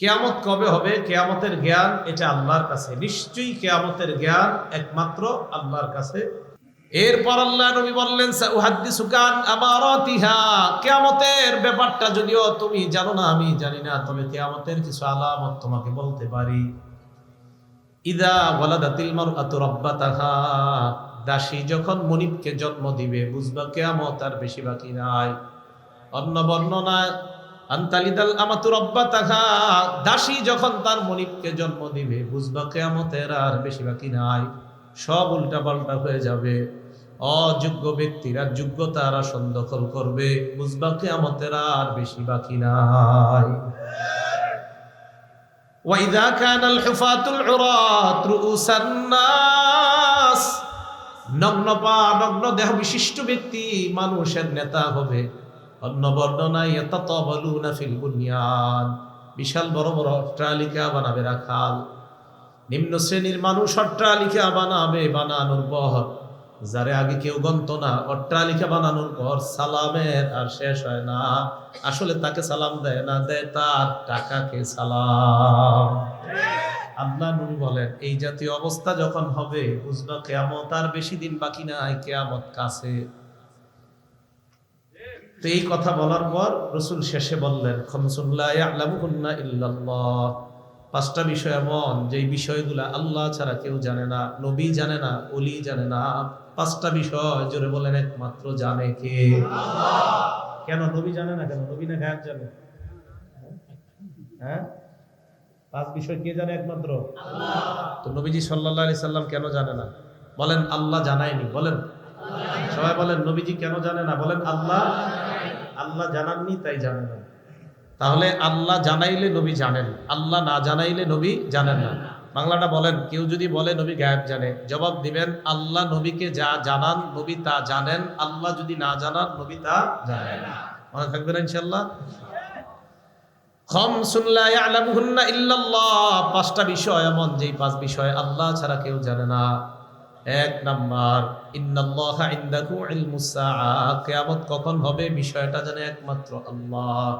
কিয়ামত কবে হবে, কিয়ামতের জ্ঞান এটা আল্লাহর কাছে। নিশ্চয়ই কিয়ামতের জ্ঞান একমাত্র আল্লাহর কাছে। এরপর আল্লাহ নবী বললেন, সাউহাদ্দিসুকা আন আমারাতিহা, কিয়ামতের ব্যাপারটা যদিও তুমি জানো না, আমি জানি না, তবে কিয়ামতের কিছু আলামত তোমাকে বলতে পারি। ইদা ওয়ালাদাতিল মারআতু রাব্বাতাহা, দাসী যখন মনিবকে জন্ম দিবে বুঝবা কিয়ামত আর বেশি বাকি নাই। অন্য বর্ণনায় আনতালিদাল আমাতু রাব্বাতাহা, দাসী যখন তার মনিবকে জন্ম দিবে বুঝবা কিয়ামতের আর বেশি বাকি নাই। সব উল্টাপাল্টা হয়ে যাবে। অযোগ্য ব্যক্তিরা যোগ্যতার আসন দখল করবে, বুঝবা কিয়ামতের আর বেশি বাকি নাই। ওয়াইদা কানাল হুফাতুল উরাত রুউসান নাস, নগ্ন পা নগ্ন দেহ বিশিষ্ট ব্যক্তি মানুষের নেতা হবে। অন্য বর্ণনায় ইয়াতাতাবালুনা ফিল বুনিয়ান, বিশাল বড় বড় অট্টালিকা বানাবে রাখাল। নিম্ন শ্রেণীর মানুষ অট্টালিকা বানাবে, বানানোর পর যারে আগে কেউ গন্ত না, অট্টালিকা বানানোর পর সালামের আর শেষ হয় না। আসলে তাকে সালাম দেয় না, দেয় তার টাকাকে সালাম। আল্লাহ নবী বলেন, এই জাতীয় অবস্থা যখন হবে বুঝবা কিয়ামত আর বেশি দিন বাকি নাই, কিয়ামত কাছে। তো এই কথা বলার পর রাসূল শেষে বললেন, খামসুন লা ইয়ালামুহুন্না ইল্লাল্লাহ, পাঁচটা বিষয় এমন যেই বিষয়গুলা আল্লাহ ছাড়া কেউ জানে না, নবী জানে না, ওলি জানে না। পাঁচটা বিষয় জোরে বলেন একমাত্র জানে কে? আল্লাহ। কেন নবী জানে না? কেন নবী না গায়েব জানে? হ্যাঁ, পাঁচ বিষয় কে জানে? একমাত্র আল্লাহ। তো নবীজি সাল্লাল্লাহু আলাইহি সাল্লাম কেন জানে না? বলেন আল্লাহ জানায়নি। বলেন সবাই বলেন, নবীজি কেন জানে না? বলেন আল্লাহ। আল্লাহ জানাননি তাই জানে না। তাহলে আল্লাহ জানাইলে নবী জানেন, আল্লাহ না জানাইলে নবী জানেন না। বাংলাটা বলেন, কেউ যদি বলে নবী গায়েব জানে, জবাব দিবেন আল্লাহ নবীকে যা জানান নবী তা জানেন, আল্লাহ যদি না জানান নবী তা জানেন না। মনে থাকবে না ইনশাআল্লাহ? খামসুন লা ইয়ালামুহুন্না ইল্লাল্লাহ, পাঁচটা বিষয় এমন যেই পাঁচ বিষয় আল্লাহ ছাড়া কেউ জানে না। এক নাম্বার, ইন্নাল্লাহা ইনদাহু ইলমুস সাআ, কিয়ামত কখন হবে বিষয়টা জানে একমাত্র আল্লাহ।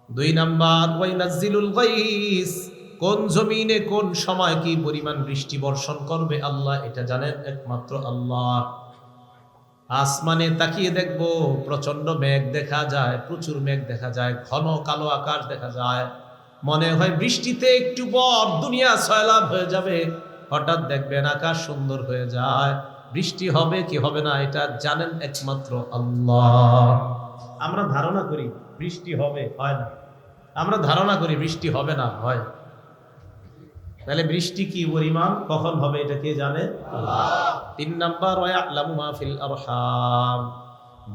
দুই নাম্বার, ওয়াইনাজ্জিলুল গায়স, কোন জমিনে কোন সময় কি পরিমাণ বৃষ্টি বর্ষণ করবে আল্লাহ এটা জানেন একমাত্র আল্লাহ। আসমানে তাকিয়ে দেখবো প্রচন্ড মেঘ দেখা যায়, প্রচুর মেঘ দেখা যায়, ঘন কালো আকাশ দেখা যায়, মনে হয় বৃষ্টিতে একটু পর দুনিয়া সয়লাব হয়ে যাবে। হঠাৎ দেখবেন আকাশ সুন্দর হয়ে যায়। বৃষ্টি হবে কি হবে না এটা জানেন একমাত্র আল্লাহ। আমরা ধারণা করি বৃষ্টি হবে, হয় না। আমরা ধারণা করি বৃষ্টি হবে না, হয়। তাহলে বৃষ্টি কি পরিমাণ কখন হবে এটা কে জানে? আল্লাহ। তিন নাম্বার, ওয়ায়ালামু মা ফিল আরহাম,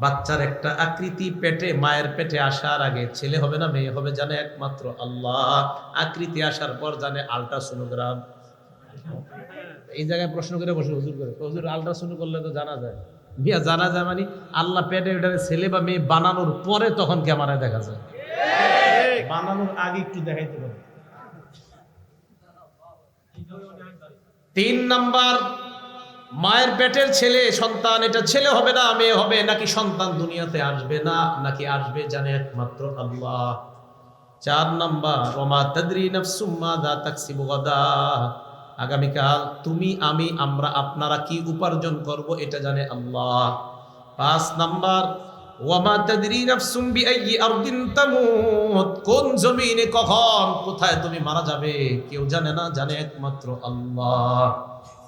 বাচ্চার একটা আকৃতি পেটে মায়ের পেটে আসার আগে ছেলে হবে না মেয়ে হবে জানে একমাত্র আল্লাহ। আকৃতি আসার পর জানে আল্ট্রাসোনোগ্রাম। এই জায়গায় প্রশ্ন করে বসে হুজুর করে, হুজুর আল্ট্রাসোনো করলে তো জানা যায়। মিয়া জানা যায় মানে আল্লাহ পেটে ওটারে ছেলে বা মেয়ে বানানোর পরে তখন ক্যামেরায় দেখা যায়, বানানোর আগে একটু দেখাইতে পারে। তিন নাম্বার, মায়ের পেটের ছেলে সন্তান, এটা ছেলে হবে না মেয়ে হবে, নাকি সন্তান দুনিয়াতে আসবে না নাকি আসবে জানে একমাত্র আল্লাহ। চার নাম্বার, ওমা তাদরি নাফসুম মাযা তাকসিবু গাদা, আগামীকাল তুমি আমি আমরা আপনারা কি উপার্জন করব এটা জানে আল্লাহ। পাঁচ নাম্বার, ওয়ামা তাদরি নাফসুম বিআইয়ি আরদিন তামুত, কোন জমিনে কখন কোথায় তুমি মারা যাবে কেউ জানে না, জানে একমাত্র আল্লাহ।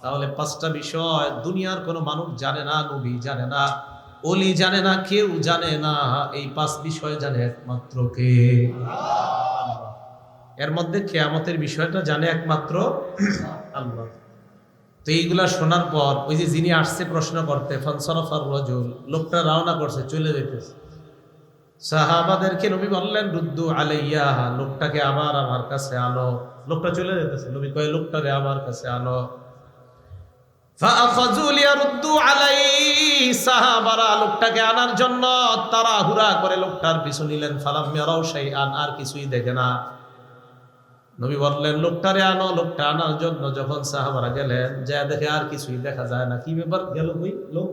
তাহলে পাঁচটা বিষয় দুনিয়ার কোনো মানুষ জানে না, নবী জানে না, ওলি জানে না, কেউ জানে না। এই পাঁচ বিষয় জানে একমাত্র কে? আল্লাহ। এর মধ্যে কিয়ামতের বিষয়টা জানে একমাত্র আল্লাহ। তো এইগুলা শোনার পর ওই যে যিনি আসছে প্রশ্ন করতে, ফানসারাফার রাজুল, লোকটা রওনা করছে, চলে যেতেছে। সাহাবাদেরকে নবী বললেন, রুদ্দু আলাইয়া, লোকটাকে আবার আমার কাছে আনো। লোকটা চলে যেতেছে, নবী কয় লোকটারে আমার কাছে আনো। ফাআখাযু লিয়ারুদ্দু আলাইহি, সাহাবারা লোকটাকে আনার জন্য তাড়াহুড়া করে লোকটার পিছু নিলেন। ফালাম ইয়ারাউ শাইআন, আর কিছুই দেখে না। নবী বললেন লোকটারে আনো। লোকটা আনার জন্য যখন সাহাবারা গেলেন, যা দেখে আর কিছুই দেখা যায় না। কি ব্যাপার, গেল কই লোক?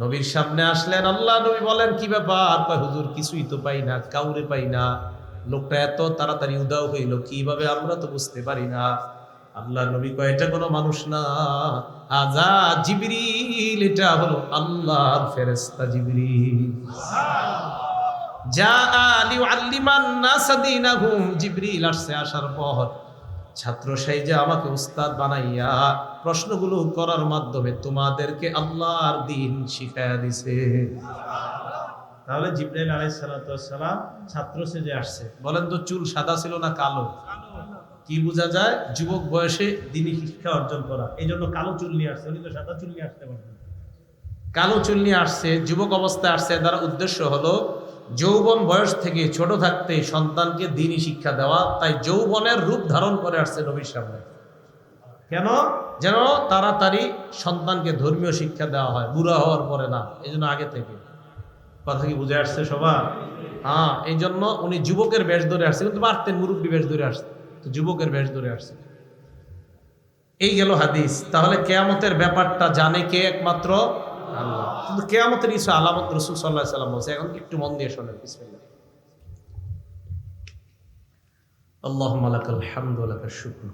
নবীর সামনে আসলেন। আল্লাহ নবী বলেন কি ব্যাপার? কয় হুজুর কিছুই তো পাই না, কাউরে পাই না। লোকটা এত তাড়াতাড়ি উদাও হইল কিভাবে আমরা তো বুঝতে পারি না। আল্লাহ নবী কয় এটা কোনো মানুষ না, আজা জিবরিল, এটা হলো আল্লাহর ফেরেশতা জিবরিল। জিবরিল আসছে, আসার পর ছাত্র সাইজে আমাকে উস্তাদ বানাইয়া প্রশ্নগুলো করার মাধ্যমে তোমাদেরকে আল্লাহর দ্বীন শিখায়া দিছে। তাহলে জিবরাইল আলাইহিস সালাতু ওয়াস সালাম ছাত্র সেজে আসছে। বলেন তো চুল সাদা ছিল না কালো? কি বোঝা যায়? যুবক বয়সে দ্বীনি শিক্ষা অর্জন করা, এই জন্য কালো চুল নিয়ে আসছে। উনি তো সাদা চুল নিয়ে আসতে পারতেন। কালো চুল নিয়ে আসছে, যুবক অবস্থায় আসছে। তার উদ্দেশ্য হলো যৌবন বয়স থেকে ছোট থাকতে সন্তানকে দ্বীনি শিক্ষা দেওয়া। তাই যৌবনের রূপ ধারণ করে আসছে নবীর সামনে। কেন? যেন তাড়াতাড়ি সন্তানকে ধর্মীয় শিক্ষা দেওয়া হয়, বুড়া হওয়ার পরে না। এই জন্য আগে থেকে। কথা কি বুঝে আসছে সবার? হ্যাঁ, এই জন্য উনি যুবকের বেশ ধরে আসছে, কিন্তু পারতেন মুরব্বী বেশ ধরে আসছে, তো যুবকের বেশ ধরে আসছে। এই গেল হাদিস। তাহলে কেয়ামতের ব্যাপারটা জানে কে? একমাত্র আল্লাহ। কিন্তু কেয়ামতের কিছু আলামত রাসূল সাল্লাল্লাহু আলাইহি ওয়াসাল্লাম বলছে, এখন একটু মন দিয়ে শোনেন। বিসমিল্লাহ। আল্লাহুম্মা লাকাল হামদু ওয়া লাকাশ শুকর।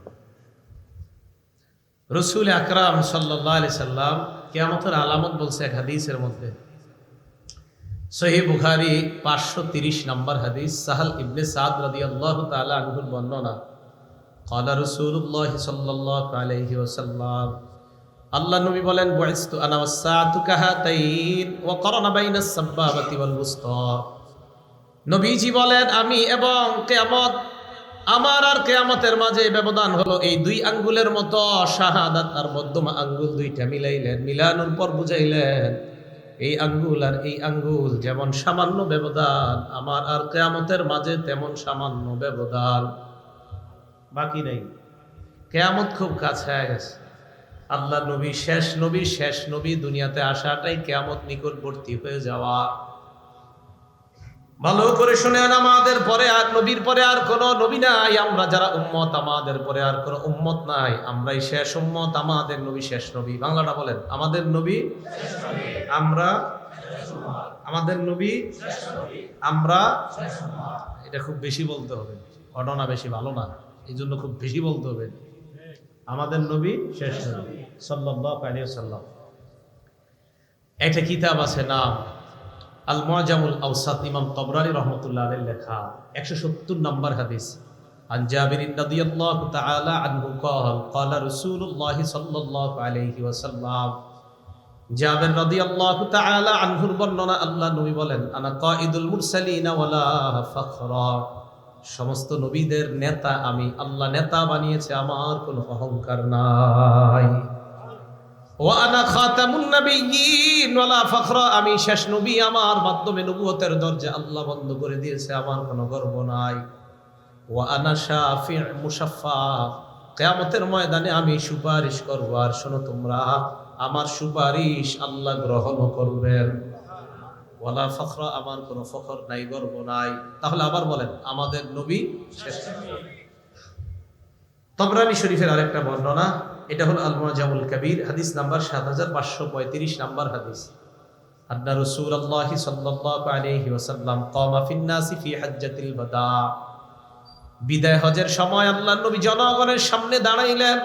রাসূল আকরাম সাল্লাল্লাহু আলাইহি সাল্লাম কিয়ামতের আলামত বলছে এক হাদিসের মধ্যে। সহিহ বুখারী 530 নম্বর হাদিস, সাহাল ইবনে সাদ রাদিয়াল্লাহু তাআলা আনহুর বর্ণনা। ক্বালা রাসূলুল্লাহ সাল্লাল্লাহু আলাইহি ওয়াসাল্লাম, আল্লাহ নবী বলেন, বুইসতু আনা ওয়াসসাআতু কাহাতাইন ওয়া কারানা বাইনাস সাব্বাবাতি ওয়াল উসতা। নবীজি বলেন, আমি এবং কিয়ামত, আমার আর কিয়ামতের মাঝে ব্যবধান হলো এই দুই আঙ্গুলের মতো। শাহাদাত আর মধ্যমা আঙ্গুল দুইটা মিলাইলেন, মিলানোর পর বুঝাইলেন এই আঙ্গুল আর এই আঙ্গুল যেমন সামান্য ব্যবধান, আমার আর কিয়ামতের মাঝে তেমন সামান্য ব্যবধান, বাকি নেই। কিয়ামত খুব কাছে হয়ে গেছে। আল্লাহ নবী শেষ নবী, শেষ নবী দুনিয়াতে আসাটাই কিয়ামত নিকটবর্তী হয়ে যাওয়া। ভালো করে শুনেন, আমাদের পরে আর নবীর পরে আর কোনো নবী নাই। আমরা যারা উম্মত, আমাদের পরে আর কোনো উম্মত নাই। আমরাই শেষ উম্মত, আমাদের নবী শেষ নবী। বাংলাটা বলেন, আমাদের নবী শেষ নবী, আমরা আমাদের নবী শেষ নবী, আমরা শেষ উম্মত। এটা খুব বেশি বলতে হবে, ঘটনা বেশি ভালো না, এই জন্য খুব বেশি বলতে হবে। আমাদের নবী শেষ নবী সাল্লাল্লাহু আলাইহি ওয়াসাল্লাম। একটা কিতাব আছে নাম আল মুআজামুল আওসাত, ইমাম তাবরানী রাহমাতুল্লাহ আলাইহি লেখা, 170 নম্বর হাদিস। আন জাবির রাদিয়াল্লাহু তাআলা আনহু قال قال رسول الله সাল্লাল্লাহু আলাইহি ওয়াসাল্লাম। জাবির রাদিয়াল্লাহু তাআলা আনহুর বর্ণনা, আল্লাহ নবী বলেন, আনা কাঈদুল মুরসালিন ওয়ালা ফখরা। সমস্ত নবীদের নেতা আমি, আল্লাহ নেতা বানিয়েছে, আমার কোনো অহংকার নাই। ওয়া আনা খাতামুন নাবিয়্যিন ওয়ালা ফখরা, আমি শেষ নবী, আমার মাধ্যমে নবুয়তের দরজা আল্লাহ বন্ধ করে দিয়েছে, আমার কোনো গর্ব নাই। ওয়া আনা শাফিউ মুশাফফা, কিয়ামতের ময়দানে আমি সুপারিশ করব, আর শোনো তোমরা, আমার সুপারিশ আল্লাহ গ্রহণ করবেন। ওয়ালা ফখরা, আমার কোনো ফখর নাই, গর্ব নাই। তাহলে আবার বলেন, আমাদের নবী শেষ। তাবরানী শরীফের আরেকটা বর্ণনা, এটা হলো আল মুআজামুল কাবীর, হাদিস নাম্বার 7535 নাম্বার হাদিস। আন্না রাসূলুল্লাহ সাল্লাল্লাহু আলাইহি ওয়াসাল্লাম কামা ফিন নাসি ফি হাজ্জাতিল বাদা। বিদায় হজের সময় আল্লাহর নবী জনগণের সামনে দাঁড়াইলেন।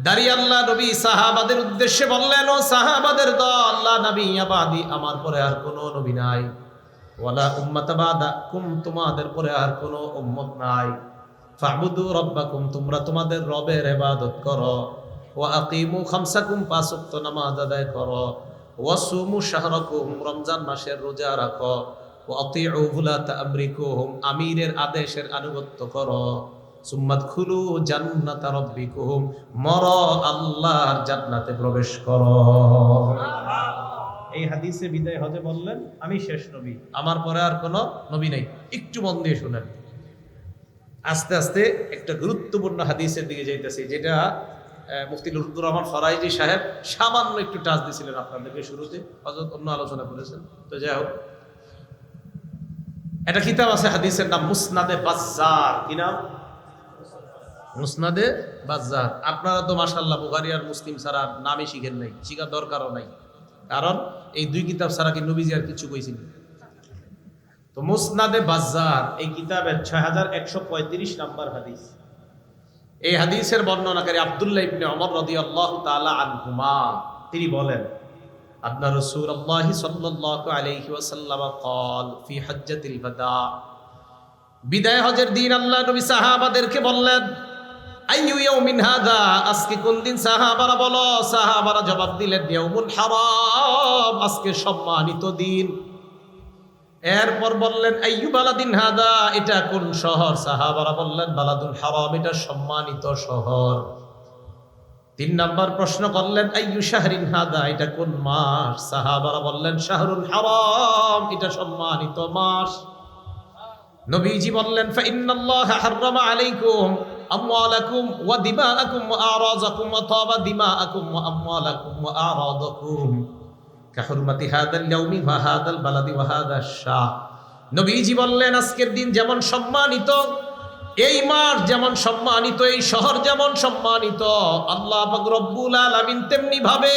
দাঁড়িয়ে আল্লাহ নবী সাহাবাদের উদ্দেশ্যে বললেন, ও সাহাবাদের দল, আল্লাহ নবী আবাদি, আমার পরে আর কোনো নবী নাই। ওয়ালা উম্মাতা বাদাকুম, তোমাদের পরে আর কোনো উম্মত নাই। ফাবুদু রাব্বাকুম, তোমরা তোমাদের রবের ইবাদত করো। ওয়া আকিমু খামসাকুম, পাঁচ ওয়াক্ত নামাজ আদায় করো। ওয়া সুমু শাহরাকুম, রমজান মাসের রোজা রাখো। ওয়া আতিউ উলাতা আমরিকুম, আমিরের আদেশের আনুগত্য করো। সুম্মা দুখুলু জান্নাতা রাব্বিকুম, মর আল্লাহর জান্নাতে প্রবেশ করো। এই হাদিসে বিদায় হজে বললেন, আমি শেষ নবী, আমার পরে আর কোনো নবী নেই। একটু মন দিয়ে শুনেন। আস্তে আস্তে একটা গুরুত্বপূর্ণ হাদিসের দিকে যাইতেছি, যেটা মুফতি লুৎফুর রহমান ফরাইজি সাহেব সামান্য একটু টাচ দিয়েছিলেন আপনাদেরকে শুরুতে, হযরত অন্য আলোচনা করেছেন। তো যাই হোক, একটা কিতাব আছে হাদিসের নাম মুসনাদে বাজ্জার। কি নাম? মুসনাদে বাজ্জার। আপনারা তো মাশাআল্লাহ বুখারী আর মুসলিম ছাড়া নামই শিখেন নাই, শিখার দরকারও নাই, কারণ এই দুই কিতাব ছাড়া কি নবীজি আর কিছু কইছেন? তো মুসনাদে বাজ্জার এই কিতাবের 6135 নম্বর হাদিস। এই হাদিসের বর্ণনাকারী আব্দুল্লাহ ইবনে ওমর রাদিয়াল্লাহু তাআলা আনহুমা তিনি বলেন, আন্না রাসূলুল্লাহ সাল্লাল্লাহু আলাইহি ওয়াসাল্লাম قال في حجة الوداع, বিদায় হজের দিন আল্লাহ নবী সাহাবাদেরকে বললেন, আইয়ু ইয়াউমিন হাদা, আজকে কোন দিন? সাহাবারা বলো, সাহাবারা জবাব দিলেন, ইয়াউমুল হারাম, আজকে সম্মানিত দিন। এরপর বললেন, আইয়ু বালাদিন হাদা, এটা কোন শহর? সাহাবারা বললেন, বালাদুল হারাম, এটা সম্মানিত শহর। 3 নাম্বার প্রশ্ন করলেন, আইয়ু শাহরিন হাদা, এটা কোন মাস? সাহাবারা বললেন, শাহরুল হারাম, এটা সম্মানিত মাস। নবীজি বললেন, ফাইন্নাল্লাহা হাররামা আলাইকুম আমওয়ালাকুম ওয়া দিমাআকুম ওয়া আরাযাকুম ওয়া তাবা দিমাআকুম ওয়া আমওয়ালাকুম ওয়া আরাযাকুম কাহুরমাতি হাদাল ইয়াউমি ওয়া হাদাল বালাদি ওয়া হাদাশ শাহ। নবীজি বললেন, আজকের দিন যেমন সম্মানিত, এই মাস যেমন সম্মানিত, এই শহর যেমন সম্মানিত, আল্লাহ পাক রব্বুল আলামিন তেমনি ভাবে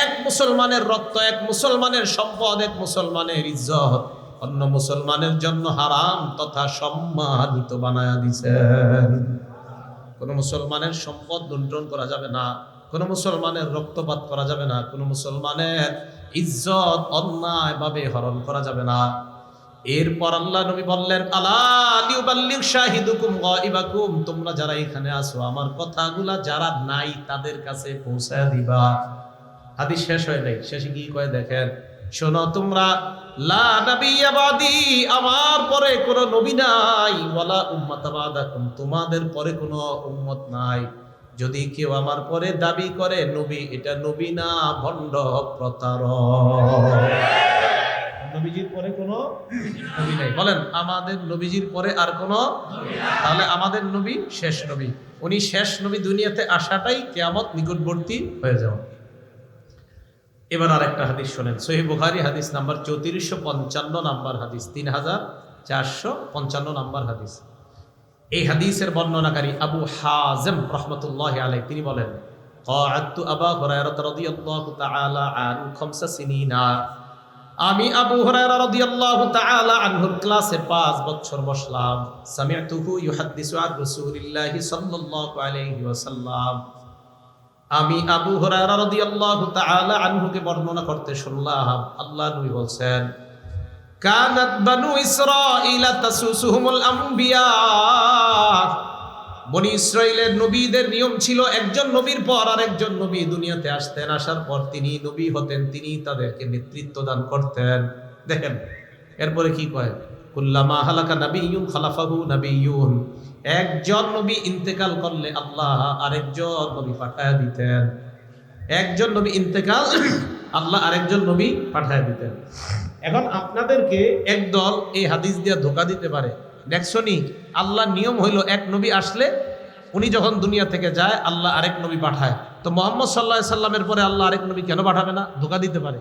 এক মুসলমানের রক্ত, এক মুসলমানের সম্পদ, এক মুসলমানের ইজ্জত অন্য মুসলমানের জন্য হারাম তথা সম্মানিত বানায়া দিয়েছেন। কোন মুসলমানের সম্পদ লুণ্ঠন করা যাবে না, কোন মুসলমানের রক্তপাত করা যাবে না, কোন মুসলমানের ইজ্জত অন্যায়ভাবে হরণ করা যাবে না। এরপর আল্লাহ নবী বললেন, আলা লিউবাল্লিগ শাহিদুকুম গায়বাকুম, তোমরা যারা এখানে আছো আমার কথাগুলা যারা নাই তাদের কাছে পৌঁছায় দিবা। হাদিস শেষ হয় নাই, শেষে কি কয় দেখেন, শোনো তোমরা, লা নাবিয়্যা বাদি, আমার পরে কোনো নবী নাই, ওয়ালা উম্মাতা বাদাকুম, তোমাদের পরে কোনো উম্মত নাই। যদি কেউ আমার পরে দাবি করে নবী, এটা নবী না, ভণ্ড প্রতারক। নবীজির পরে কোনো নবী নাই, বলেন আমাদের নবীজির পরে আর কোনো নবী নাই, তাহলে আমাদের নবী শেষ নবী। উনি শেষ নবী, দুনিয়াতে আসাটাই কিয়ামত নিকটবর্তী হয়ে যাওয়া। এবার আরেকটা হাদিস শোনেন, সহিহ বুখারী হাদিস নাম্বার 3455 নাম্বার হাদিস, 3455 নাম্বার হাদিস। এই হাদিসের বর্ণনাকারী আবু হাযিম রাহমাতুল্লাহি আলাইহি তিনি বলেন, ক্বাআতু আবু হুরায়রা রাদিয়াল্লাহু তাআলা আনহু 5 সিনিনা, আমি আবু হুরায়রা রাদিয়াল্লাহু তাআলা আনহুর ক্লাসে 5 বছর বসলাম। সামি'তুহু ইউহাদ্দিসু আন রাসূলিল্লাহি সাল্লাল্লাহু আলাইহি ওয়াসাল্লাম, আমি আবু হুরায়রা রাদিয়াল্লাহু তাআলা আনহুকে বর্ণনা করতে শুনলাম, আল্লাহ নবী বলছেন, কানাত বানু ইসরাঈলা তাসুসুহুমুল আম্বিয়া, বনি ইসরাইলের নবীদের নিয়ম ছিল একজন নবীর পর আরেকজন নবী দুনিয়াতে আসতেন, আসার পর তিনি নবী হতেন, তিনি তাদেরকে নেতৃত্ব দান করতেন। দেখেন এরপরে কি কয়, কুল্লামা হালাকা নাবিয়্যুন খালাফাহু নাবিয়্যুন, একজন নবী ইন্তেকাল করলে আল্লাহ আরেকজন নবী পাঠায় দিতেন। একজন নবী ইন্তেকাল, আল্লাহ আরেকজন নবী পাঠায় দিতেন। এখন আপনাদেরকে একদল এই হাদিস দিয়ে ধোঁকা দিতে পারে, দেখছনি আল্লাহর নিয়ম হইল এক নবী আসলে উনি যখন দুনিয়া থেকে যায় আল্লাহ আরেক নবী পাঠায়, তো মুহাম্মদ সাল্লাল্লাহু আলাইহি সাল্লামের পরে আল্লাহ আরেক নবী কেন পাঠাবে না? ধোঁকা দিতে পারে।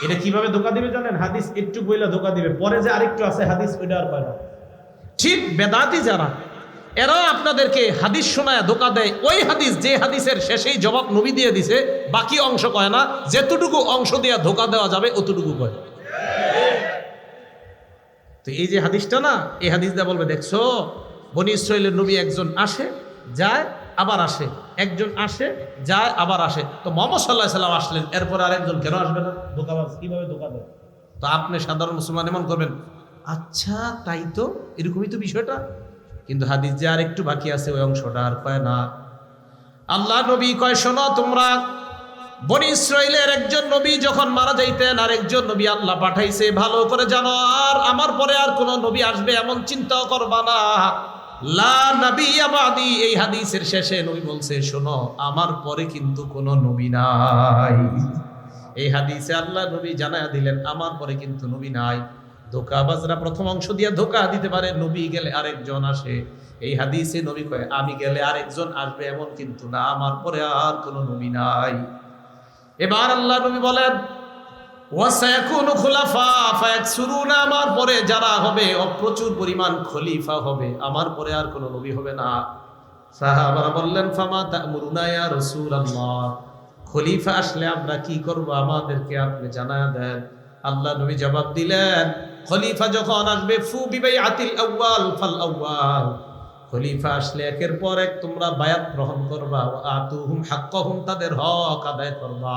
এটা কিভাবে ধোঁকা দিবে জানেন? হাদিস একটু বইলা ধোঁকা দিবে, পরে যে আরেকটু আছে হাদিস ওইটা আর পায় না। ঠিক বেদাতি যারা, এরা আপনাদেরকে হাদিস শোনায় ধোঁকা দেয়, ওই হাদিস যে হাদিসের শেষেই জবাব নবী দিয়ে দিছে, বাকি অংশ কয় না, যেতটুকু অংশ দিয়ে ধোঁকা দেওয়া যাবে অতটুকু কয়। তো এই যে হাদিসটা না, এই হাদিস দিয়ে বলবে, দেখছো বনি ইসরাইলের নবী একজন আসে যায় আবার আসে, একজন আসে যায় আবার আসে, তো মুহাম্মদ সাল্লাল্লাহু আলাইহি সাল্লাম আসলেন, এরপর আরেকজন কেন আসবে না? ধোঁকাবাজ, কিভাবে ধোঁকা দেয়? তো আপনি সাধারণ মুসলমান এমন করবেন, আচ্ছা তাই তো, এরকমই তো বিষয়টা, কিন্তু হাদিস যে আর একটু বাকি আছে ওই অংশটা আর কয় না। আল্লাহ নবী কয়, শোনো তোমরা, বনি ইসরাইলের একজন নবী যখন মারা যাইতেন আরেকজন নবী আল্লাহ পাঠাইছে, ভালো করে জানো, আর আমার পরে আর কোন নবী আসবে এমন চিন্তাও করবা না। লা নাবিয়্যা বাদি, এই হাদিসের শেষে নবী বলছে, শোনো আমার পরে কিন্তু কোনো নবী নাই। এই হাদিসে আল্লাহ নবী জানায়া দিলেন আমার পরে কিন্তু নবী নাই। ধোঁকাবাজরা প্রথম অংশ দিয়ে ধোঁকা দিতে পারে, নবী গেলে আরেকজন আসে। এই হাদিসে নবী কয় আমি গেলে আরেকজন আসবে এমন কিন্তু না, আমার পরে আর কোনো নবী নাই। এবার আল্লাহ নবী বলেন, ওয়াসায়াকুনু খুলাফা ফায়াকসুরুনা, আমার পরে যারা হবে প্রচুর পরিমাণ খলিফা হবে, আমার পরে আর কোনো নবী হবে না। সাহাবারা বললেন, ফামা তা'মুরুনা ইয়া রাসূলুল্লাহ, খলিফা আসলে আমরা কি করব, আমাদেরকে আপনি জানায়া দেন। আল্লাহ নবী জবাব দিলেন, খলিফা যখন আসবে ফু বিবাইআতিল আউয়াল ফাল আউয়াল, খলিফা আসলে একের পর এক তোমরা বায়াত গ্রহণ করবা, ওয়া আতুহুম হাক্কাহুম, তাদের হক আদায় করবা।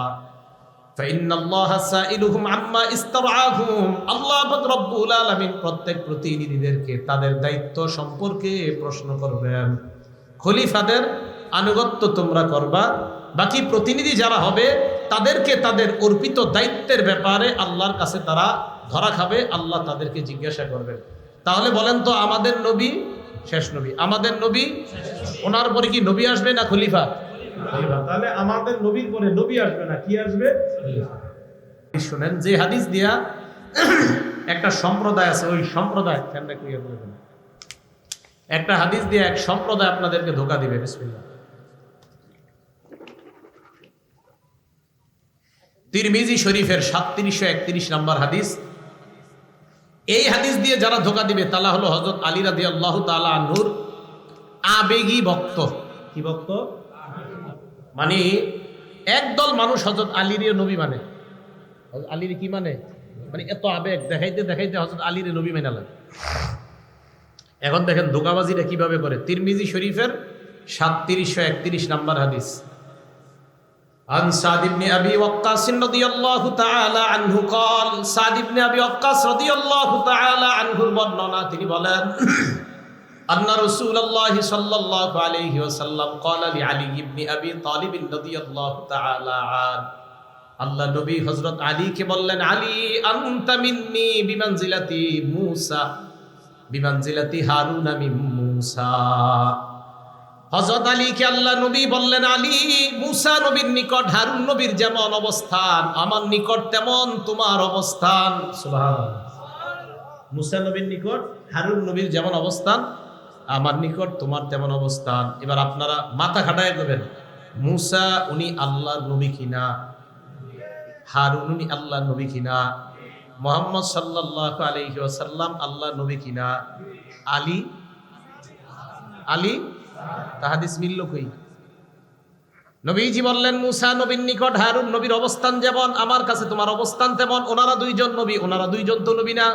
ফাইন্নাল্লাহা সাইলুহুম আম্মা ইসতারআহুম, আল্লাহ পাক রব্বুল আলামিন প্রত্যেক প্রতিনিধিদেরকে তাদের দায়িত্ব সম্পর্কে প্রশ্ন করবেন। খলিফাদের আনুগত্য তোমরা করবা, বাকি প্রতিনিধি যারা হবে তাদেরকে তাদের অর্পিত দায়িত্বের ব্যাপারে আল্লাহর কাছে তারা ধরা খাবে, আল্লাহ তাদেরকে জিজ্ঞাসা করবেন। তাহলে বলেন তো, আমাদের নবী শেষ নবী, আমাদের নবী, ওনার পরে কি নবী আসবে না খলিফা? খলিফা। তাহলে আমাদের নবীর পরে নবী আসবে না, কি আসবে? খলিফা। শুনেন, যে হাদিস দিয়া একটা সম্প্রদায় আছে, ওই সম্প্রদায় একটা হাদিস দিয়ে এক সম্প্রদায় আপনাদেরকে ধোঁকা দিবে। বিসমিল্লাহ। তিরমিজি শরীফের 3731 নম্বর হাদিস। এই হাদিস দিয়ে যারা ধোঁকা দিবে তারা হলো হযরত আলী রাদিয়াল্লাহু তাআলা আনহুর আবেগী ভক্ত। কি ভক্ত? মানে একদল মানুষ হযরত আলীর নবী মানে, আলীর কি মানে এত আবেগ দেখাইতে দেখাইতে হযরত আলীর নবী মানে লাগে। এখন দেখেন ধোঁকাবাজিটা কিভাবে করে। তিরমিজি শরীফের 3731 নম্বর হাদিস। عن سعد بن أبي وقاص رضي الله تعالى عنه قال, سعد بن أبي وقاص رضي الله تعالى عنه বর্ণনা, তিনি বলেন, أن رسول الله صلى الله عليه وسلم قال لعلي بن أبي طالب رضي الله تعالى عنه, আল্লাহ নবী হযরত আলীকে বললেন, আলী আনতা মিন্নি বিমানজিলাতি মূসা বিমানজিলাতি হারুন মিন মূসা। হযরত আলীকে আল্লাহ নবী বললেন, আলী, মূসা নবীর নিকট হারুন নবীর যেমন অবস্থান, আমার নিকট তেমন তোমার অবস্থান। সুবহানাল্লাহ। মূসা নবীর নিকট হারুন নবীর যেমন অবস্থান, আমার নিকট তোমার তেমন অবস্থান। এবার আপনারা মাথা খাটায় করবেন, মূসা উনি আল্লাহর নবী কিনা, হারুন উনি আল্লাহর নবী কিনা, মুহাম্মদ সাল্লাল্লাহু আলাইহি ওয়াসাল্লাম আল্লাহর নবী কিনা, আলী আলী হাদিস মিলল কই? নবীজি বললেন, মূসা নবীর নিকট হারুন নবীর অবস্থান যেমন, আমার কাছে তোমার অবস্থান তেমন। ওনারা দুইজন নবী, ওনারা দুইজন তো নবী না।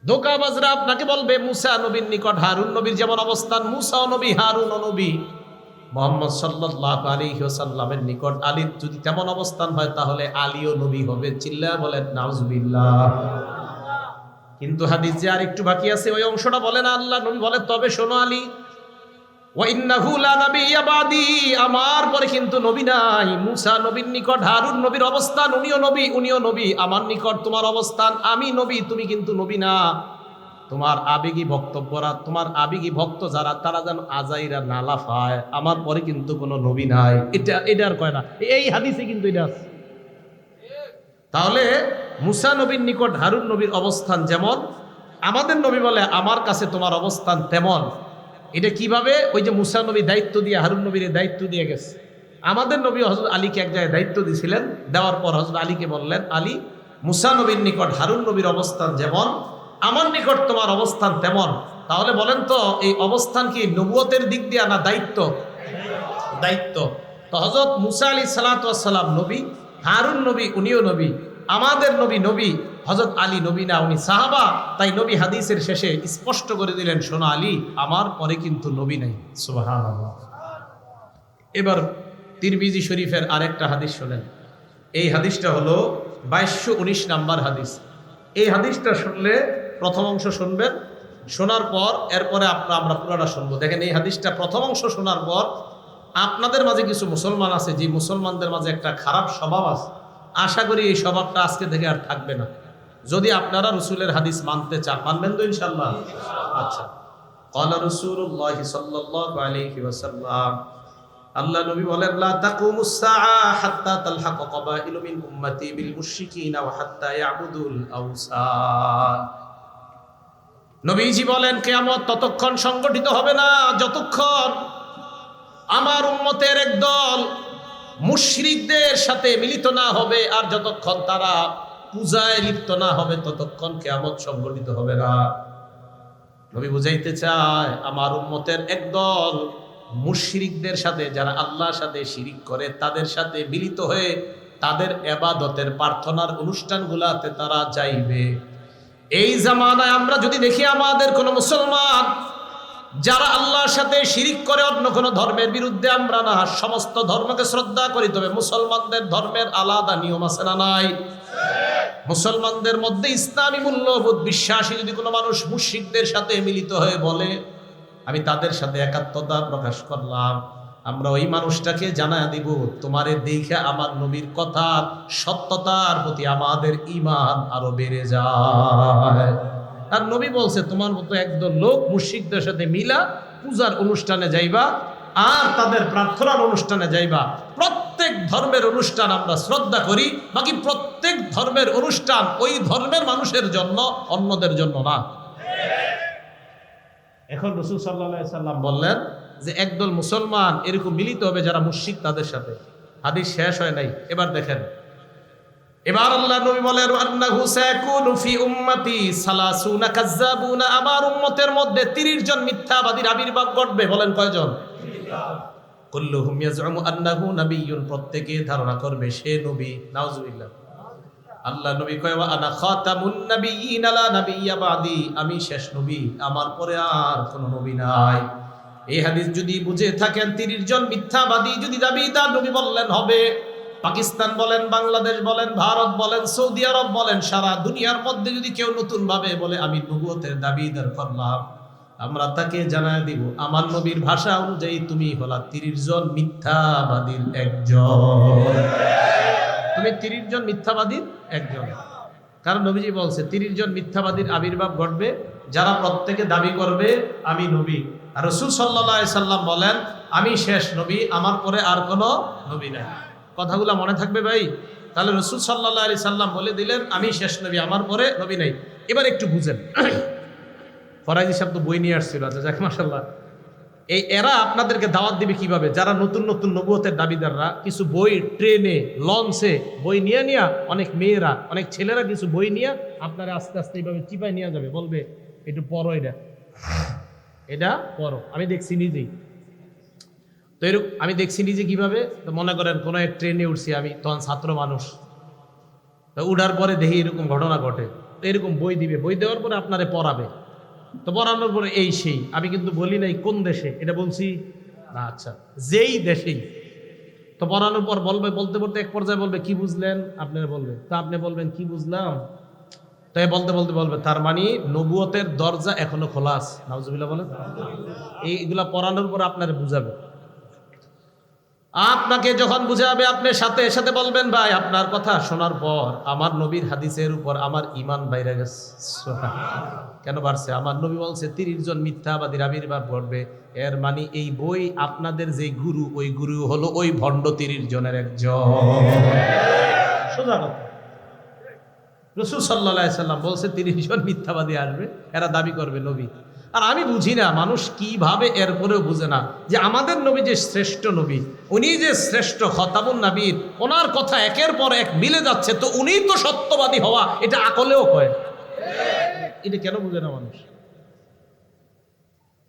ধোঁকাবাজরা আপনাকে বলবে মূসা নবীর নিকট হারুন নবীর যেমন অবস্থান, মূসাও নবী হারুনও নবী। মুহাম্মদ সাল্লাল্লাহু আলাইহি ওয়াসাল্লামের নিকট আলীর যদি তেমন অবস্থান হয় তাহলে আলীও নবী হবে। চিল্লায়া বলেন নাউজুবিল্লাহ। কিন্তু হাদিস যে আর একটু বাকি আছে, ওই অংশটা বলেন আল্লাহ নবী বলে, তবে শোনো আলী, ওয়া ইন্নাহু লা নাবিয়্যা বাদি, আমার পরে কিন্তু নবী নাই। মূসা নবীর নিকট হারুন নবীর অবস্থান, উনিও নবী উনিও নবী। আমার নিকট তোমার অবস্থান, আমি নবী, তুমি কিন্তু নবী না। তোমার আবেগী বক্তব্যরা, তোমার আবেগী ভক্ত যারা, তারা যেন আজাইরা না লাফায়, আমার পরে কিন্তু কোনো নবী নাই। এটা আর কয় না, এই হাদিসে কিন্তু এটা আছে। তাহলে মূসা নবীর নিকট হারুন নবীর অবস্থান যেমন, আমাদের নবী বলে আমার কাছে তোমার অবস্থান তেমন। এটা কিভাবে? ওই যে মূসা নবী দায়িত্ব দিয়ে হারুন নবীর দায়িত্ব দিয়ে গেছে, আমাদের নবী হযরত আলীকে এক জায়গায় দায়িত্ব দিয়েছিলেন। দেওয়ার পর হযরত আলীকে বললেন, আলী, মূসা নবীর নিকট হারুন নবীর অবস্থান যেমন, আমার নিকট তোমার অবস্থান তেমন। তাহলে বলেন তো, এই অবস্থান কি নবুয়তের দিক দিয়ে না দায়িত্ব? দায়িত্ব। তো হযরত মূসা আলাইহিস সালাতু ওয়াস সালাম নবী, হারুন নবী উনিও নবী, আমাদের নবী নবী, হযরত আলী নবী না, উনি সাহাবা। তাই নবী হাদিসের শেষে স্পষ্ট করে দিলেন, শোনো আলী, আমার পরে কিন্তু নবী নাই। সুবহানাল্লাহ। এবার তিরমিজি শরীফের আরেকটা হাদিস শোনেন। এই হাদিসটা হলো 2219 নাম্বার হাদিস। এই হাদিসটা শুনলে প্রথম অংশ শুনবেন, শোনার পর এরপরে আমরা পুরোটা শুনবো। দেখেন, এই হাদিসটা প্রথম অংশ শোনার পর আপনাদের মাঝে কিছু মুসলমান আছে, যে মুসলমানদের মাঝে একটা খারাপ স্বভাব আছে, আশা করি এই স্বভাবটা আজকে থেকে আর থাকবে না, যদি আপনারা রাসূলের হাদিস মানতে চান। মানবেন তো ইনশাআল্লাহ? আচ্ছা। ক্বালা রাসূলুল্লাহ সাল্লাল্লাহু আলাইহি ওয়াসাল্লাম, আল্লাহ নবী বলেন, লা তাকুমুস সাআ হাত্তা তালহাকা কাবাইলু মিন উম্মতি বিল মুশরিকিনা ওয়া হাত্তা ইয়াবুদুল আওসান। নবীজি বলেন, কিয়ামত ততক্ষণ সংগঠিত হবে না যতক্ষণ আমার উম্মতের একদল মুশরিকদের সাথে মিলিত না হবে, আর যতক্ষণ তারা পূজায় লিপ্ত না হবে ততক্ষণ কিয়ামত সংগঠিত হবে না। নবী বুঝাইতে চায়, আমার উম্মতের একদল মুশরিকদের সাথে, যারা আল্লাহর সাথে শিরিক করে, তাদের সাথে মিলিত হয়ে তাদের ইবাদতের প্রার্থনার অনুষ্ঠানগুলাতে তারা যাইবে। এই জামানায় আমরা যদি দেখি আমাদের কোন মুসলমান যারা আল্লাহর সাথে শিরিক করে, অন্য কোন ধর্মের বিরুদ্ধে আমরা না, সমস্ত ধর্মকে শ্রদ্ধা করি, তবে মুসলমানদের ধর্মের আলাদা নিয়ম আছে না নাই? মুসলমানদের মধ্যে ইসলামী মূল্যবোধ বিশ্বাসী যদি কোনো মানুষ মুশরিকদের সাথে মিলিত হয়ে বলে আমি তাদের সাথে একাত্মতা প্রকাশ করলাম, আমরা ওই মানুষটাকে জানায় দিব তোমারে দেখে আমার নবীর কথা সত্যতার প্রতি আমাদের ঈমান আরো বেড়ে যায়। আর নবী বলছে তোমার মতো একদল লোক মুশরিকদের সাথে মিলা পূজার অনুষ্ঠানে যাইবা আর তাদের প্রার্থনার অনুষ্ঠানে যাইবা। প্রত্যেক ধর্মের অনুষ্ঠান আমরা শ্রদ্ধা করি, বাকি প্রত্যেক ধর্মের অনুষ্ঠান ওই ধর্মের মানুষের জন্য, অন্যদের জন্য না। এখন রাসূল সাল্লাল্লাহু আলাইহি সাল্লাম বললেন যে একদল মুসলমান এরকম মিলিত হবে যারা মুশরিক তাদের সাথে। হাদিস শেষ হয় নাই, এবার দেখেন। এবার আল্লাহ নবী বলেন আন্নাহু সায়াকুনু ফি উম্মতি সালাসুনা কাজ্জাবুনা, আমার উম্মতের মধ্যে 30 জন মিথ্যাবাদীর আবির্ভাব ঘটবে। বলেন কয়জন? কুল্লুহুম ইয়াজউমু আন্নাহু নাবিয়্যুন, প্রত্যেকে ধারণা করবে সে নবী। নাউজুবিল্লাহ। আল্লাহ নবী কয় ওয়া আনা খাতামুন নাবিয়্যিন লা নাবিয়্যা বাদি, আমি শেষ নবী, আমার পরে আর কোনো নবী নাই। এই হাদিস যদি বুঝে থাকেন 30 জন মিথ্যাবাদী যদি দাবিদার নবী বললেন হবে। পাকিস্তান বলেন, বাংলাদেশ বলেন, ভারত বলেন, সৌদি আরব বলেন, সারা দুনিয়ার মধ্যে যদি কেউ নতুন ভাবে বলে আমি নবুয়তের দাবিদার করলাম, আমরা তাকে জানায় দিব আমার নবীর ভাষা অনুযায়ী তুমি হলা 30 জন মিথ্যাবাদীর একজন। তুমি 30 জন মিথ্যাবাদীর একজন। কারণ নবীজি বলছে 30 জন মিথ্যাবাদীর আবির্ভাব ঘটবে যারা প্রত্যেকে দাবি করবে আমি নবী। আর রাসূল সাল্লাল্লাহু আলাইহি সাল্লাম বলেন আমি শেষ নবী, আমার পরে আর কোনো নবী নাই। কথাগুলো মনে থাকবে ভাই। তাহলে রাসূল সাল্লাল্লাহু আলাইহি সাল্লাম বলে দিলেন আমি শেষ নবী, আমার পরে নবী নাই। এবার একটু বুঝেন। ফরাইজি সাহেব তো বই নিয়ে আসছিল, আচ্ছা যাক মাশাআল্লাহ। এরা আপনাদেরকে দাওয়াত দিবে কিভাবে? যারা নতুন নতুন নবুয়তের দাবিদাররা কিছু বই ট্রেনে, লঞ্চে বই নিয়ে অনেক মেয়েরা, অনেক ছেলেরা কিছু বই নিয়ে আপনারা আস্তে আস্তে এইভাবে চিপায় নিয়ে যাবে, বলবে একটু পড়ো, এটা পড়ো। আমি দেখছি নিজেই তো এরকম, আমি দেখছি নিজে কিভাবে। তো মনে করেন কোনো এক ট্রেনে উঠছি আমি, তখন ছাত্র মানুষ, তো উঠার পরে দেখি এরকম ঘটনা ঘটে। তো এরকম বই দিবে, বই দেওয়ার পরে আপনারে পড়াবে। তো পড়ানোর পরে এই সেই, আমি কিন্তু বলি নাই কোন দেশে, এটা বলছি না, আচ্ছা যেই দেশেই। তো পড়ানোর পর বলবে, বলতে বলতে এক পর্যায়ে বলবে কি বুঝলেন, আপনারা বলবে, তা আপনি বলবেন কি বুঝলাম। তো বলতে বলতে বলবে তার মানে নবুয়তের দরজা এখনো খোলা আছে। নাউজুবিল্লাহ বলেন। এইগুলা পড়ানোর পর আপনারা বুঝাবে। আপনাকে যখন বুঝাবে আপনি সাথে সাথে বলবেন ভাই আপনার কথা শোনার পর আমার নবীর হাদিসের উপর আমার ঈমান বাইরে গেছে। কেন বাড়ছে? আমার নবী বলছে 30 জন মিথ্যাবাদীর আবির্ভাব ঘটবে। এর মানে এই বই আপনাদের যে গুরু, ওই গুরু হলো ওই ভণ্ড 30 জনের একজন। সোজা কথা। রাসূল সাল্লাল্লাহু আলাইহি সাল্লাম বলছে 30 জন মিথ্যাবাদী আসবে, এরা দাবি করবে নবী। আর আমি বুঝি না মানুষ কিভাবে এরপরেও বুঝে না যে আমাদের নবী যে শ্রেষ্ঠ নবী, উনি যে শ্রেষ্ঠ খতামুন নবীর, ওনার কথা একের পর এক মিলে যাচ্ছে, তো উনি তো সত্যবাদী হওয়া এটা আকলেও কয়। এটা কেন বুঝে না মানুষ?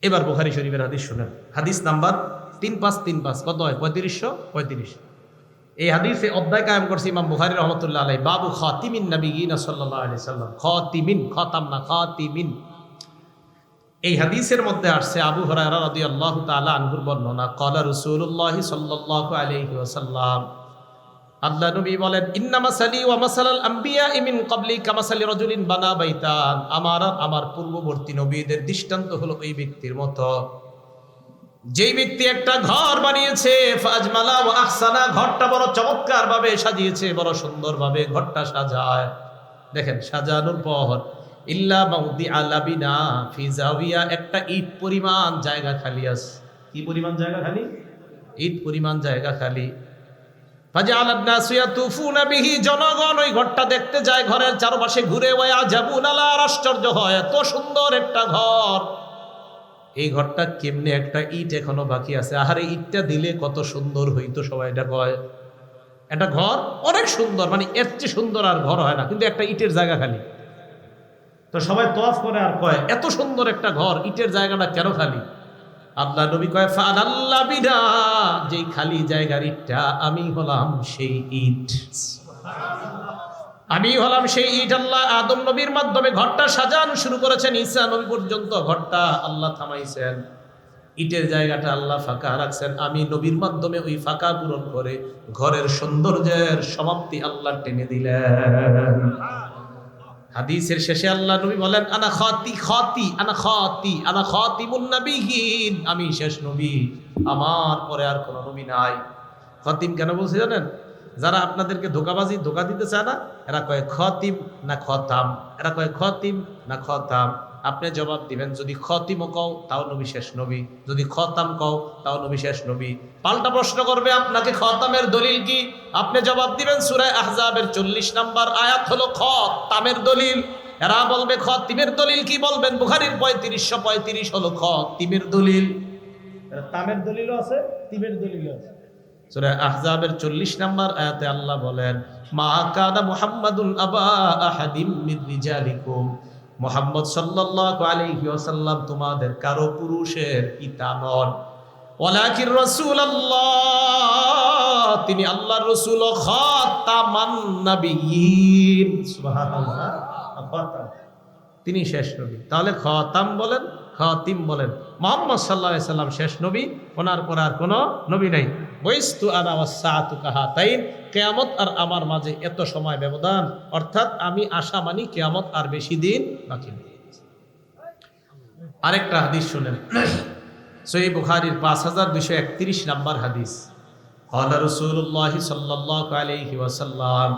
এবার বুখারী শরীফের হাদিস শুনেন, হাদিস নাম্বার 3535, কত হয়? 3535। এই হাদিসে অধ্যায় কায়েম করছে ইমাম বুখারী রহমাতুল্লাহ আলাইহি, বাবু খাতিমিন নবিয়িন সাল্লাল্লাহু আলাইহি সাল্লাম। খাতিমিন, খতাম না, খাতিমিন। এই হাদিসের মধ্যে আসছে আবু হুরায়রা রাদিয়াল্লাহু তাআলা আনহুর বর্ণনা, ক্বালা রাসূলুল্লাহ সাল্লাল্লাহু আলাইহি ওয়াসাল্লাম, আল্লাহ নবী বলেন ইন্নামা সালি ওয়া মাসালাল আমবিয়া মিন ক্বাবলি কামাসালি রাজুলিন বানা বাইতান, আমার পূর্ববর্তী নবীদের দৃষ্টান্ত হলো ওই ব্যক্তির মতো যেই ব্যক্তি একটা ঘর বানিয়েছে, ফাজমালা ওয়া আহসানা, ঘরটা বড় চমৎকার ভাবে সাজিয়েছে, বড় সুন্দর ভাবে ঘরটা সাজায়। দেখেন সাজানোর পর ইল্লা মাউদি আলাবিনা ফি জাওিয়া, একটা ইট পরিমাণ জায়গা খালি আছে। কি পরিমাণ জায়গা খালি? ইট পরিমাণ জায়গা খালি। ফাজআলান নাসু ইয়াতুফুনা বিহি, জনগণ ওই ঘরটা দেখতে যায়, ঘরের চারপাশে ঘুরে, ওয়া জাবুন আলা, আশ্চর্য হয়, এত সুন্দর একটা ঘর, এই ঘরটা কেমনে একটা ইট এখনো বাকি আছে। আহারে ইটটা দিলে কত সুন্দর হইতো, সবাই এটা কয়। একটা ঘর অনেক সুন্দর, মানে এর চেয়ে সুন্দর আর ঘর হয় না, কিন্তু একটা ইটের জায়গা খালি। তো সবাই তওয়াফ করে আর কয় এত সুন্দর একটা ঘর, ইটের জায়গাটা কেন খালি? আল্লাহ নবী কয় ফানাল্লাহ বিদা, যেই খালি জায়গার ইটটা আমি হলাম সেই ইট। আমি হলাম সেই ইট। আল্লাহ আদম নবীর মাধ্যমে ঘরটা সাজানো শুরু করেছেন, ঈসা নবী পর্যন্ত ঘরটা আল্লাহ থামাইছেন। ইটের জায়গাটা আল্লাহ ফাঁকা রাখছেন, আমি নবীর মাধ্যমে ওই ফাঁকা পূরণ করে ঘরের সৌন্দর্যের সমাপ্তি আল্লাহ টেনে দিলেন। হাদিসের শেষে আল্লাহ নবী বলেন আনা খাতিমুন নবিয়্যিন, আমি শেষ নবী, আমার পরে আর কোনো নবী নাই। খাতিম কেন বলছে জানেন? যারা আপনাদেরকে ধোকা দিতে চায় না, এরা কয় খতিম না খতাম, এরা কয় খতিম না খতাম। আপনি জবাব দিবেন, যদি খতিমও কও তাও নবী শেষ নবী, যদি খতাম কও তাও নবী শেষ নবী। পাল্টা প্রশ্ন করবে আপনাকে খতামের দলিল কি? আপনি জবাব দিবেন সূরা আহজাবের 40 নম্বর আয়াত হলো খতামের দলিল। এরা বলবে খতিমের দলিল কি? বলবেন বুখারীর 3535 হলো খতিমের দলিল। তামের দলিলও আছে, তিমের দলিলও আছে। সূরা আহজাবের 40 নম্বর আয়াতে আল্লাহ বলেন মা কানা মুহাম্মাদুন আবা আহাদিম মিন রিজালিকুম, মুহাম্মদ সাল্লাল্লাহু আলাইহি ওয়াসাল্লাম তোমাদের কারো পুরুষের পিতা নন, ওয়ালাকিন রাসূলুল্লাহ, তিনি আল্লাহর রাসূল, খাতামান নাবিয়্যিন। সুবহানাল্লাহ, তিনি শেষ নবী। তাহলে খাতাম বলেন, খাতিম বলেন, মুহাম্মদ সাল্লাল্লাহু আলাইহি সাল্লাম শেষ নবী, ওনার পর আর কোনো নবী নাই। বইস্তু আনা ওয়াসসাআতু কাহাতাইন, কিয়ামত আর আমার মাঝে এত সময় ব্যবধান, অর্থাৎ আমি আশা মানি কিয়ামত আর বেশি দিন বাকি নেই। আরেকটা হাদিস শুনেন, সহিহ বুখারীর 5231 নম্বর হাদিস। ক্বালা রাসূলুল্লাহ সাল্লাল্লাহু আলাইহি ওয়াসাল্লাম,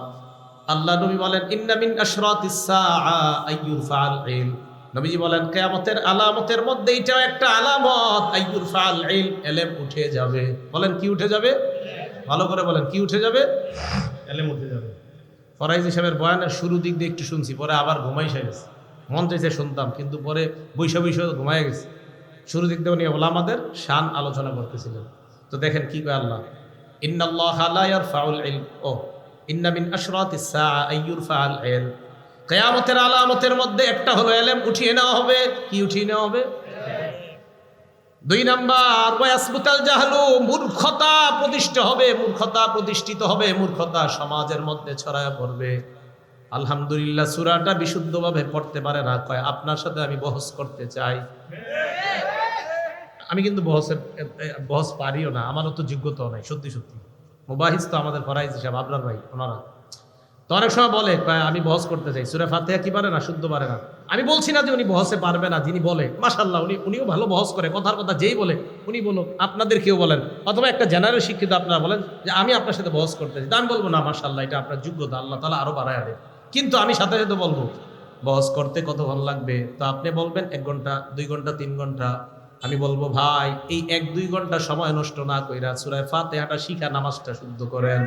আল্লাহ নবী বলেন ইন্না মিন আশরাতিস সাআ আইয়ুরফাল ইলম, নবীজি বলেন কিয়ামতের আলামতের মধ্যে এটাও একটা আলামত, আইয়ুরফাল ইলম, ইলম উঠে যাবে। বলেন কি উঠে যাবে? ভালো করে বলেন কি উঠে যাবে? ইলম উঠে যাবে। ফরাইজি সাহেবের বয়ানের শুরু দিক দিয়ে একটু শুনছি, পরে আবার ঘুমাই গেছে। মন চাইছে শুনতাম, কিন্তু পরে বৈশা ঘুমায় গেছে। শুরু দিক দিয়ে উনি ওলামাদের শান আলোচনা করতেছিলেন। তো দেখেন কি কয় আল্লাহ, ইন্নাল্লাহা লা ইয়ারফাউল ইলম, ও ইন্না মিন আশরাতিস সাআ আইয়ুরফাল ইলম, কিয়ামতের আলামতের মধ্যে একটা হলো ইলম উঠিয়ে নেওয়া হবে। কি উঠিয়ে নেওয়া হবে? 2 নাম্বার ওয়াসবুতাল জাহলু, মূর্খতা প্রতিষ্ঠিত হবে, মূর্খতা সমাজের মধ্যে ছড়ায় পড়বে। আলহামদুলিল্লাহ সূরাটা বিশুদ্ধভাবে পড়তে পারে না, কয় আপনার সাথে আমি বহস করতে চাই। আমি কিন্তু বহস পারিও না, আমারও তো যোগ্যতাও নাই। সত্যি মুবাহিস তো আমাদের ফরাইজ হিসাব আবরার ভাই, ওনারা তো অনেক সময় বলে আমি বহস করতে চাই, সূরা ফাতিহা কি পারে না, শুদ্ধ পারে না। আমি বলছি না যে উনি বহসে পারবে না, যিনি বলে মাশাআল্লাহ উনিও ভালো বহস করে, কথার কথা যেই বলে উনি বলো, আপনাদের কেউ বলেন, অথবা একটা জেনারেল শিক্ষিত আপনারা বলেন যে আমি আপনার সাথে বহস করতে চাই, আমি বলবো না মাশাআল্লাহ এটা আপনার যোগ্যতা, আল্লাহ তাআলা আরো বাড়ায় দেয়। কিন্তু আমি সাথে সাথে বলবো বহস করতে কত ভালো লাগবে। তো আপনি বলবেন 1 ঘন্টা 2 ঘন্টা 3 ঘন্টা, আমি বলবো ভাই এই 1-2 ঘন্টা সময় নষ্ট না কইরা সূরা ফাতিহাটা শিখা নামাজটা শুদ্ধ করেন।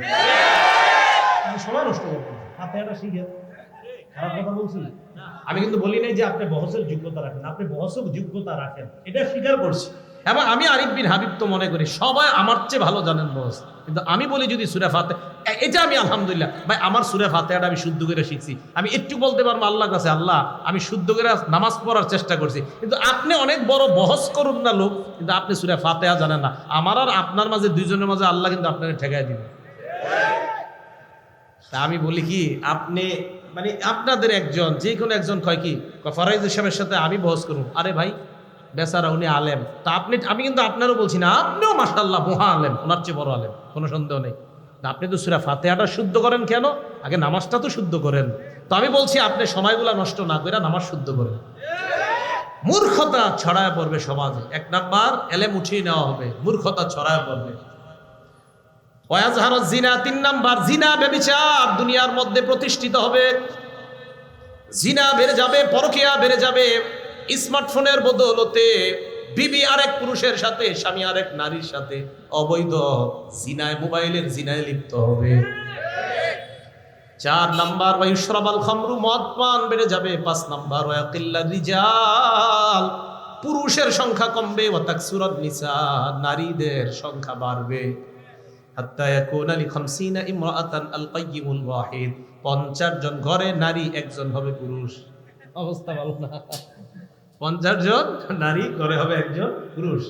সময় নষ্ট করবেন, ফাতিহাটা শিখে। খারাপ কথা বলছি? আমি কিন্তু বলি নাই যে আপনি বহসের যোগ্যতা রাখেন, আপনি বহসের যোগ্যতা রাখেন, এটা স্বীকার করছি। এবং আমি আরিফ বিন হাবিব তো মনে করি সবাই আমার চেয়ে ভালো জানেন বহস, কিন্তু আমি বলি যদি সূরা ফাতিহা, এটা আমি আলহামদুলিল্লাহ ভাই আমার সূরা ফাতিহাটা আমি শুদ্ধ করে শিখছি, আমি একটু বলতে পারবো আল্লাহর কাছে আল্লাহ আমি শুদ্ধ করে নামাজ পড়ার চেষ্টা করছি। কিন্তু আপনি অনেক বড় বহস করুন না লোক, কিন্তু আপনি সূরা ফাতিহা জানেন না। আমার আর আপনার মাঝে দুইজনের মাঝে আল্লাহ কিন্তু আপনাকে ঠেকায় দিবে। তা আমি বলি কি, আপনি মানে আপনাদের একজন যে কোনো একজন কয় কি ফরাইজ সাহেবের সাথে আমি বহস করুন, আরে ভাই বেচারা উনি আলেম, তা আমি কিন্তু আপনারও বলছি না, আপনিও মাশাআল্লাহ মহা আলেম, ওনার চেয়ে বড় আলেম, কোনো সন্দেহ নেই। আপনি তো সূরা ফাতিহাটা শুদ্ধ করেন কেন? আগে নামাজটা তো শুদ্ধ করেন। তো আমি বলছি আপনি সময়গুলা নষ্ট না করে নামাজ শুদ্ধ করেন। মূর্খতা ছড়ায় পড়বে সমাজে। 1 নাম্বার ইলম উঠিয়ে নেওয়া হবে, মূর্খতা ছড়ায় পড়বে। ওয়াজহারুজ জিনা, 3 নাম্বার জিনা ব্যভিচার দুনিয়ার মধ্যে প্রতিষ্ঠিত হবে। জিনা বেড়ে যাবে, পরকিয়া বেড়ে যাবে। স্মার্টফোনের বদৌলতে বিবি আরেক পুরুষের সাথে, স্বামী আরেক নারীর সাথে অবৈধ জিনায়, মোবাইলের জিনায় লিপ্ত হবে। 4 নাম্বার ওয়ায়ুশরাবাল খামরু, মদ পান বেড়ে যাবে। 5 নাম্বার ওয়াকিল্লার রিজাল, পুরুষের সংখ্যা কমবে। ওয়া তাকসুরান নিসা, নারীদের সংখ্যা বাড়বে। হাত্তা ইয়াকুনা লি 50 ইমরাআতান আল কাইয়িমুল ওয়াহিদ, 50 জন ঘরে নারী, একজন হবে পুরুষ। অবস্থা ভালো না, 50 জন নারী ঘরে হবে একজন পুরুষ।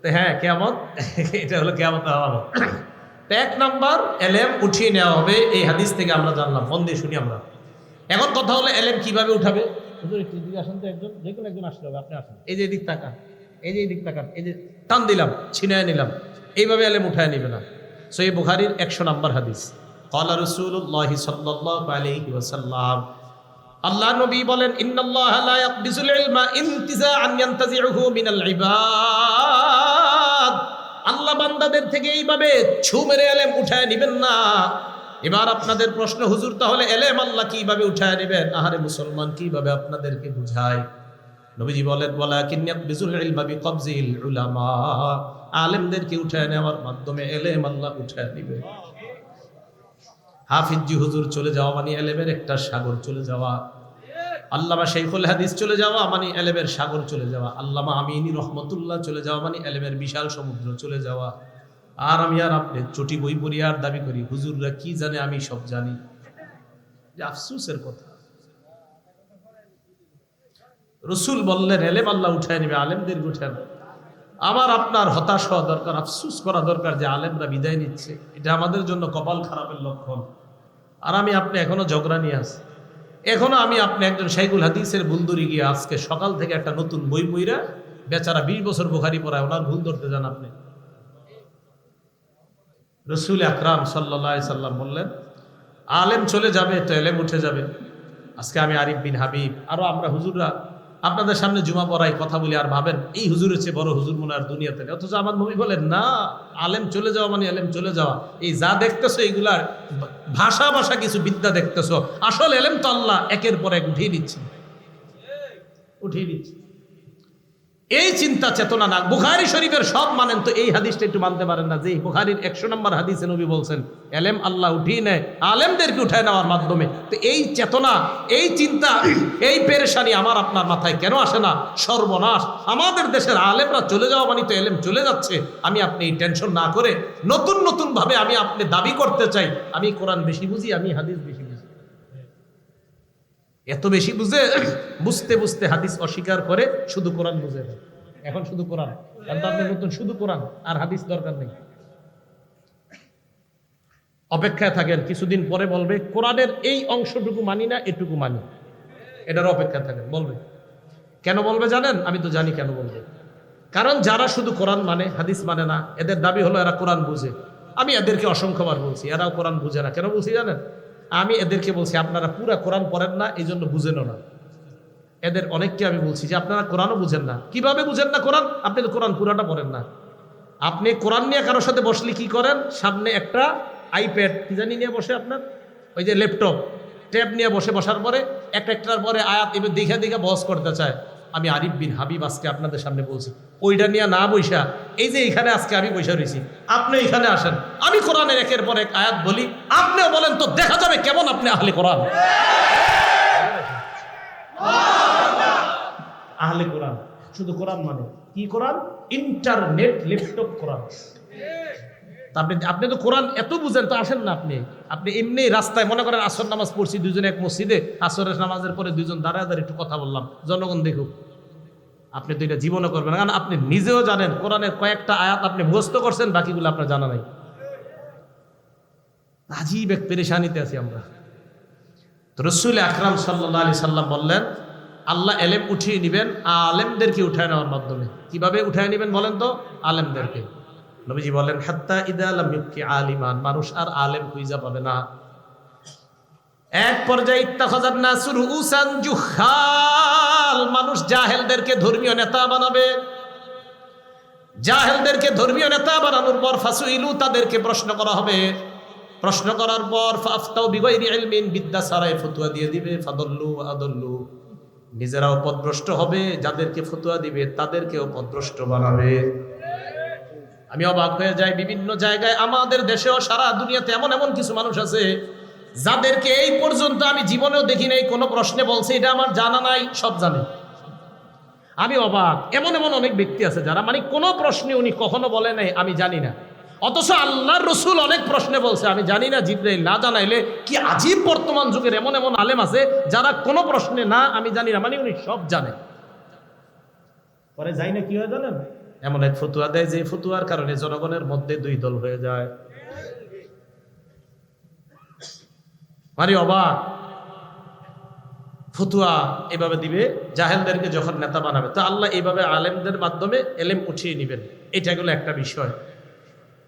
হ্যাঁ কিয়ামত, এটা হলো কিয়ামতের আলামত। তো এক নাম্বার এলেম উঠিয়ে নেওয়া হবে, এই হাদিস থেকে আমরা জানলাম। মন দিয়ে শুনি আমরা। এখন কথা হলো এলেম কিভাবে উঠাবে। হুজুর একটু দিকে আসেন তো, একজন যে কোনো একজন আসলে হবে, আপনি আসেন। এই যে এদিক তাকান, এই যে এদিক তাকান, এই যে টান দিলাম, ছিনায় নিলাম, এইভাবে এলেম উঠায় নিবে না। সহিহ বুখারীর 100 নম্বর হাদিস। ক্বালা রাসূলুল্লাহি সাল্লাল্লাহু আলাইহি ওয়াসাল্লাম, আল্লাহ নবী বলেন, ইন্নাল্লাহা লা ইয়াকবিজুল ইলমা ইনতিজাআন ইয়ানতাজিউহু মিনাল ইবাদ। আল্লাহ বান্দাদের থেকে এইভাবে ছু মেরে এলেম উঠায় নেবেন না। এবার আপনাদের প্রশ্ন, হুজুর তাহলে এলেম আল্লাহ কিভাবে উঠায় নেবেন? আহারে মুসলমান, কিভাবে আপনাদেরকে বুঝায়? নবীজি বলেন, ওয়ালাকিন ইয়াকবিজুল ইলমা বিকবজিল উলামা। আলেমদেরকে উঠায় নেওয়ার মাধ্যমে এলেম আল্লাহ উঠায় নেবেন। হাফিজি হুজুর চলে যাওয়া মানে এলেমের একটা সাগর চলে যাওয়া। আল্লামা শাইখুল হাদিস চলে যাওয়া মানে এলেমের সাগর চলে যাওয়া। আল্লামা আমিনী রহমতুল্লাহ চলে যাওয়া মানে এলেমের বিশাল সমুদ্র চলে যাওয়া। আর আমি আর আপনি চটি বই পড়ি আর দাবি করি হুজুররা কি জানে আমি সব জানি। যে আফসোসের কথা। রসুল বললেন এলেম আল্লাহ উঠায় নেবে, আলেমদের উঠায় না। আমার আপনার হতাশ হওয়া দরকার, আফসোস করা দরকার যে আলেমরা বিদায় নিচ্ছে। এটা আমাদের জন্য কপাল খারাপের লক্ষণ। আর আমি আপনি এখনো ঝগড়া নিয়ে আছি। এখনো আমি আপনি একজন শাইখুল হাদিসের ভুল ধরে গিয়ে আজকে সকাল থেকে একটা নতুন বই পইরা বেচারা 20 বছর বুখারী পড়ায়, ওনার ভুল ধরতে যান আপনি। রসুল আকরাম সাল্লাল্লাহু আলাইহি সাল্লাম বললেন আলেম চলে যাবে তো এলেম উঠে যাবে। আজকে আমি আরিফ বিন হাবিব আরো আমরা হুজুররা আপনাদের সামনে জুমা পড়াই, কথা বলি, আর ভাবেন এই হুজুরের চেয়ে বড় হুজুর মনে আর দুনিয়াতে নেই। অথচ আমার নবী বলেন না, আলেম চলে যাওয়া মানে এলেম চলে যাওয়া। এই যা দেখতেছো এইগুলার ভাষা ভাষা কিছু বিদ্যা দেখতেছো, আসল এলেম তো আল্লাহ একের পর এক উঠিয়ে দিচ্ছে, উঠিয়ে দিচ্ছে। এই চিন্তা চেতনা না। বুখারী শরীফের সব মানেন তো এই হাদিসটা একটু মানতে পারেন না যে বুখারীর 100 নম্বর হাদিসে নবী বলছেন এলেম আল্লাহ উঠিয়ে নেয় আলেমদেরকে উঠায় নেওয়ার মাধ্যমে। তো এই চেতনা, এই চিন্তা, এই পেরেশানি আমার আপনার মাথায় কেন আসে না? সর্বনাশ, আমাদের দেশের আলেমরা চলে যাওয়া মানে তো এলেম চলে যাচ্ছে। আমি আপনি এই টেনশন না করে নতুন নতুন ভাবে আমি আপনি দাবি করতে চাই আমি কোরআন বেশি বুঝি, আমি হাদিস বেশি বুঝি। এত বেশি বুঝতে বুঝতে হাদিস অস্বীকার করে শুধু কোরআন বুঝে না। এখন শুধু কোরআন, কারণ আপনি নতুন শুধু কোরআন আর হাদিস দরকার নেই। অপেক্ষায় থাকেন, কিছুদিন পরে বলবে কোরআনের এই অংশটুকু মানি না, এটুকু মানি। এটার অপেক্ষা থাকেন, বলবে। কেন বলবে জানেন? আমি তো জানি কেন বলবে। কারণ যারা শুধু কোরআন মানে হাদিস মানে না, এদের দাবি হলো এরা কোরআন বুঝে। আমি এদেরকে অসংখ্যবার বলছি এরাও কোরআন বুঝে না। কেন বলছি জানেন? আমি এদেরকে বলছি আপনারা পুরা কোরআন পড়েন না, এই জন্য বুঝেনও না। এদের অনেককে আমি বলছি যে আপনারা কোরআনও বুঝেন না। কিভাবে বুঝেন না কোরআন? আপনি তো কোরআন পুরাটা পড়েন না। আপনি কোরআন নিয়ে কারোর সাথে বসলে কি করেন? সামনে একটা আইপ্যাড কি জানি নিয়ে বসে, আপনার ওই যে ল্যাপটপ ট্যাব নিয়ে বসার পরে একটার পরে আয়াত এবার দেখে দেখে বস করতে চায়। আমি আরিফ বিন হাবিব আজকে আপনাদের সামনে বলছি ওইটা নিয়ে না বৈশা, এই যে এখানে আজকে আমি বৈশা রয়েছি, আপনি এখানে আসেন, আমি কোরআনের একের পর এক আয়াত বলি, আপনিও বলেন, তো দেখা যাবে কেমন আপনি আহলে কোরআন। আহলে কোরআন শুধু কোরআন মানে কি? কোরআন ইন্টারনেট ল্যাপটপ কোরআন। আপনি তো কোরআন এত বুঝেন তো আসেন না আপনি এমনি রাস্তায় মনে করেন আসর নামাজ পড়ছি দুজনে এক মসজিদে, আসরের নামাজের পরে দুজন দাঁড়ায় একটু কথা বললাম, জনগণ দেখুক। আপনি তো এটা জীবনে করবেন না, কারণ আপনি নিজেও জানেন কোরআনের কয়েকটা আয়াত আপনি মুখস্থ করছেন, বাকিগুলো আপনার জানা নাই। আজীব এক পেরেশানিতে আছি আমরা। তো রাসূল আকরাম সাল্লাল্লাহু আলাইহি সাল্লাম বললেন আল্লাহ এলেম উঠিয়ে নেবেন আলেমদেরকে উঠায় নেওয়ার মাধ্যমে। কিভাবে উঠায় নেবেন বলেন তো? আলেমদেরকে। নবীজি বলেন হাত্তা ইদা লাম ইবকি আলিমান, মানুষ আর আলেম খুঁজে পাবে না। এক পর্যায়ে ইত্তাখাযান নাসু রুউসান জুহাল, মানুষ জাহেলদেরকে ধর্মীয় নেতা বানাবে। জাহেলদেরকে ধর্মীয় নেতা বানানোর পর ফাসুইলু, তাদেরকে প্রশ্ন করা হবে। প্রশ্ন করার পর ফাফতাউ বিগাইরি ইলমিন, বিদ্যা ছাড়াই ফতোয়া দিয়ে দিবে। ফাদল্লু আদল্লু, নিজেরাও পথভ্রষ্ট হবে, যাদেরকে ফতোয়া দিবে তাদেরকেও পথভ্রষ্ট বানাবে। আমি অবাক হয়ে যাই, বিভিন্ন জায়গায় আমাদের দেশেও সারা দুনিয়াতে এমন এমন কিছু মানুষ আছে যাদেরকে এই পর্যন্ত আমি জীবনেও দেখি নাই কোনো প্রশ্নে বলছে এটা আমার জানা নাই, সব জানে। আমি অবাক, এমন এমন অনেক ব্যক্তি আছে যারা মানে কোনো প্রশ্নে উনি কখনো বলে নাই আমি জানি না, অথচ আল্লাহর রসুল অনেক প্রশ্নে বলছে আমি জানি না, জিবরাইল না জানাইলে। কি আজীব বর্তমান যুগের এমন এমন আলেম আছে যারা কোনো প্রশ্নে না আমি জানি না মানে উনি সব জানে। পরে যাই না কি হয় জানেন? এমন এক ফতুয়া দেয় যে ফতুয়ার কারণে জনগণের মধ্যে দুই দল হয়ে যায়। মানে অবাক ফতুয়া এভাবে দিবে, জাহেলদেরকে যখন নেতা বানাবে, তো আল্লাহ এইভাবে আলেমদের মাধ্যমে এলেম উঠিয়ে নেবেন। এটা গেল একটা বিষয়।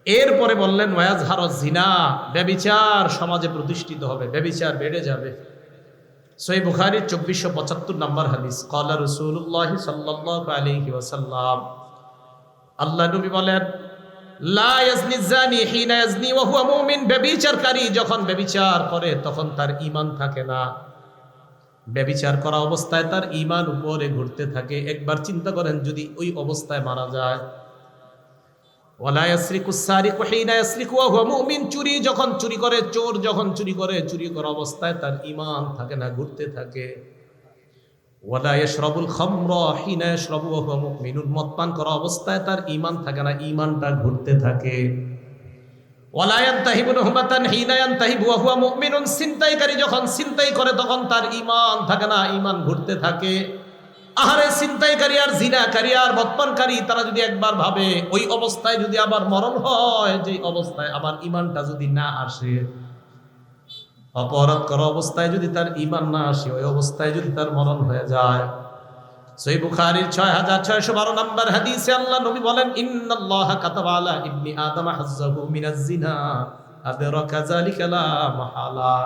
এরপরে বললেন ওয়াজহার জিনা, ব্যভিচার সমাজে প্রতিষ্ঠিত হবে, ব্যভিচার বেড়ে যাবে। সহিহ বুখারীর 2475 নম্বর হাদিস, ক্বালা রাসূলুল্লাহ সাল্লাল্লাহু আলাইহি ওয়াসাল্লাম, আল্লাহ নবী বলেন, লা ইয়াজনি জানি হিনা ইয়াজনি ওয়া হুয়া মুমিন, ব্যভিচারকারী যখন ব্যভিচার করে তখন তার ঈমান থাকে না, ব্যভিচার করা অবস্থায় তার ঈমান উপরে ঘুরতে থাকে। একবার চিন্তা করেন যদি ওই অবস্থায় মারা যায়। ওয়ালা ইয়াসরিকু সারিকু হিনা ইয়াসরিকু ওয়া হুয়া মুমিন, চুরি যখন চুরি করে, চোর যখন চুরি করে, চুরি করা অবস্থায় তার ঈমান থাকে না, ঘুরতে থাকে। ওয়ালা ইয়াশরাবুল খামরা হিনা ইয়াশরাবু ওয়া হুয়া মুমিনুন, মদ পান করা অবস্থায় তার ঈমান থাকে না, ঈমানটা ঘুরতে থাকে। ওয়ালা ইয়ানতাহিবু নুহমাতান হিনা ইয়ানতাহিবু ওয়া হুয়া মুমিনুন, ছিনতাইকারী যখন ছিনতাই করে তখন তার ঈমান থাকে না, ঈমান ঘুরতে থাকে। আহারে ছিনতাইকারী আর জিনাকারী আর মদপানকারী তারা যদি একবার ভাবে ওই অবস্থায় যদি আবার মরণ হয়, যে অবস্থায় আমার ঈমানটা যদি না আসে, অপরাধ করা অবস্থায় যদি তার ঈমান না আসে, ওই অবস্থায় যদি তার মরণ হয়ে যায়। সহিহ বুখারীর 6612 নম্বর হাদিসে আল্লাহ নবী বলেন, ইন্নাল্লাহা কাতাবা আলা ইবনি আদম হাজ্জাহু মিনাজ জিনা আদরাকা যালিকা লা মাহালা,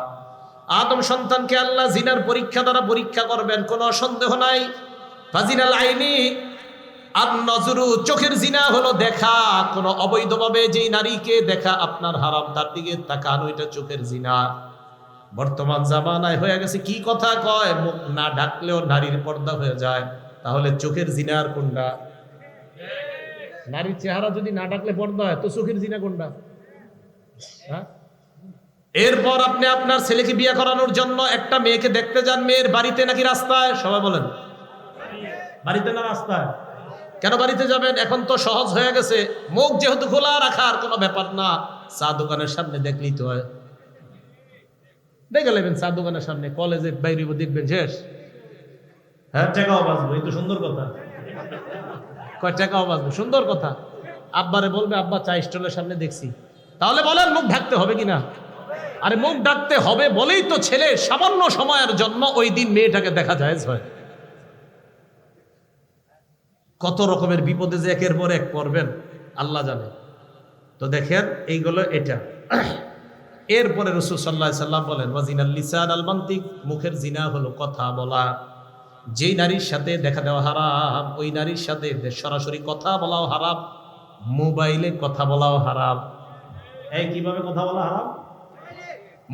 আদম সন্তানকে আল্লাহ জিনার পরীক্ষা দ্বারা পরীক্ষা করবেন, কোনো সন্দেহ নাই। ফাজিনাল আইনি আর নজরু, চোখের জিনা হলো দেখা, কোনো অবৈধভাবে যেই নারীকে দেখা আপনার হারাম, তার দিকে তাকানো, এটা চোখের জিনা। বর্তমান জামানায় হয়ে গেছে কি কথা কয়, মুখ না ঢাকলেও নারীর পর্দা হয়ে যায়। তাহলে চোখের জিনার কোনটা? নারীর চেহারা যদি না ঢাকলে পর্দা হয়, তো চোখের জিনা কোনটা? হ্যাঁ। এরপর আপনি আপনার ছেলেকে বিয়ে করানোর জন্য একটা মেয়েকে দেখতে যান, মেয়ের বাড়িতে নাকি রাস্তায়? সবাই বলেন বাড়িতে না রাস্তায়? কেন বাড়িতে যাবেন? এখন তো সহজ হয়ে গেছে, মুখ যেহেতু খোলা রাখার কোনো ব্যাপার না, চা দোকানের সামনে দেখলেই তো হয়। দেখে নেবেন চা দোকানের সামনে, কলেজে বাইরে দেখবেন শেষ। হ্যাঁ, টাকাও বাঁচবো, এই তো সুন্দর কথা। কয় টাকাও বাঁচবো, সুন্দর কথা। আব্বারে বলবে আব্বা চা স্টলের সামনে দেখছি, তাহলে বলেন মুখ ঢাকতে হবে কিনা? আরে মুখ ঢাকতে হবে বলেই তো ছেলে সামান্য সময়ের জন্য ওই দিন মেয়েটাকে দেখা যায় হয়। কত রকমের বিপদে যে একের পর এক পড়বেন আল্লাহ জানে। তো দেখেন এইগুলো এটা। এরপরে রাসূল সাল্লাল্লাহু আলাইহি সাল্লাম বলেন, ওয়াজিনাল লিসান আল মান্তিক, মুখের জিনা হলো কথা বলা। যেই নারীর সাথে দেখা দেওয়া হারাম, ওই নারীর সাথে সরাসরি কথা বলাও হারাম, মোবাইলে কথা বলাও হারাম। এই কিভাবে কথা বলা হারাম?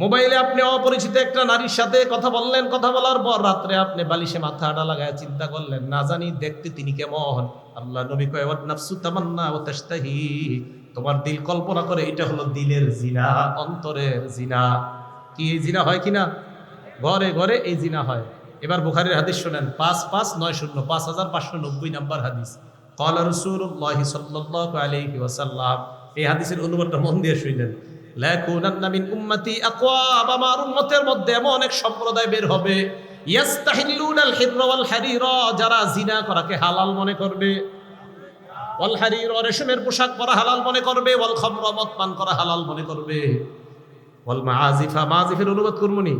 মোবাইলে আপনি অপরিচিত একটা নারীর সাথে কথা বললেন, কথা বলার পর রাত্রে আপনি বালিশে মাথাটা লাগায় চিন্তা করলেন, না জানি দেখতে তিনি কেমন। আল্লাহ নবী কয়, ওয়ান নাফসু তামান্না ওয়া তাশতাহি, তোমার দিল কল্পনা করে, এটা হলো দিলের জিনা, অন্তরের জিনা। কি এই জিনা হয় কিনা? ঘরে ঘরে এই জিনা হয়। এবার বুখারীর হাদিস শুনেন, 5590 5590 নাম্বার হাদিস। ক্বালা রাসূলুল্লাহ সাল্লাল্লাহু আলাইহি ওয়াসাল্লাম, এই হাদিসের অনুবাদটা মন দিয়ে শুনলেন। লা ইয়াকুনান্না মিন উম্মতি আকওয়াম, আমার উম্মতের মধ্যে এমন এক সম্প্রদায় বের হবে, ইয়াস্তাহিল্লুনাল হিররা ওয়াল হারিরা, যারা জিনা করাকে হালাল মনে করবে, ওয়াল হারিরা, রেশমের পোশাক পরা হালাল মনে করবে, ওয়াল খামরা, মদ পান করা হালাল মনে করবে, ওয়াল মাআজিফা, মাআজিফের অনুবাদ করমুনি,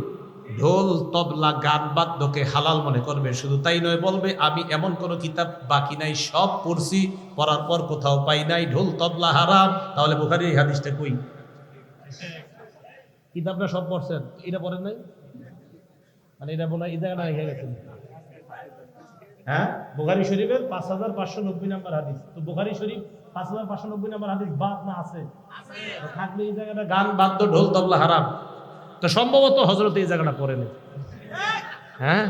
ঢোল তবলা গান বাদ্যকে হালাল মনে করবে। শুধু তাই নয়, বলবে আমি এমন কোন কিতাব বাকি নাই, সব পড়ছি, পড়ার পর কোথাও পাই নাই ঢোল তবলা হারাম। তাহলে বুখারীর এই হাদিসটা কই? কিতাবটা সব পড়ছেন, এটা পড়েন নাই? মানে এটা বলা এই জায়গাটা রেখে গেছেন। হ্যাঁ, বুখারী শরীফের 5590 নাম্বার হাদিস। তো বুখারী শরীফ 5590 নাম্বার হাদিস বাদ না আছে? থাকলে এই জায়গাটা গান বাদ্য ঢোল তবলা হারাম, তো সম্ভবত হযরত এই জায়গাটা পড়েন। হ্যাঁ,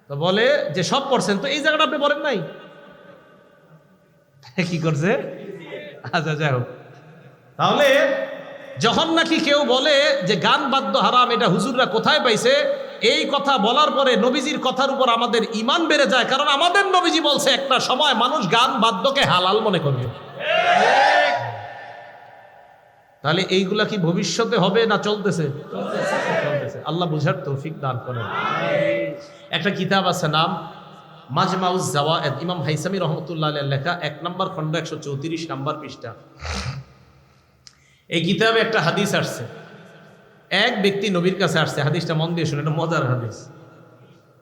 তো বলে যে সব পড়ছেন, তো এই জায়গাটা আপনি পড়েন নাই, কি করছে? আচ্ছা যাই হোক। তাহলে যখন নাকি কেউ বলে যে গান বাদ্য হারাম, এটা হুজুররা কোথায় পাইছে, এই কথা বলার পরে নবীজির কথার উপর আমাদের ঈমান বেড়ে যায়, কারণ আমাদের নবীজি বলছে একটা সময় মানুষ গান বাদ্যকে হালাল মনে করবে। তাহলে এইগুলা কি ভবিষ্যতে হবে না চলতেছে? চলতেছে। আল্লাহ বুঝার তৌফিক দান করেন। একটা কিতাব আছে, নাম মাজমাউজ জাওয়ায়েদ, ইমাম হাইসামি রহমতুল্লাহ আলাইহির লেখা 1 নম্বর খণ্ড 134 নম্বর পৃষ্ঠা। এই কিতাবে একটা হাদিস আসছে। এক ব্যক্তি নবীর কাছে আসছে, হাদিসটা মন দিয়ে শুনে, এটা মজার হাদিস।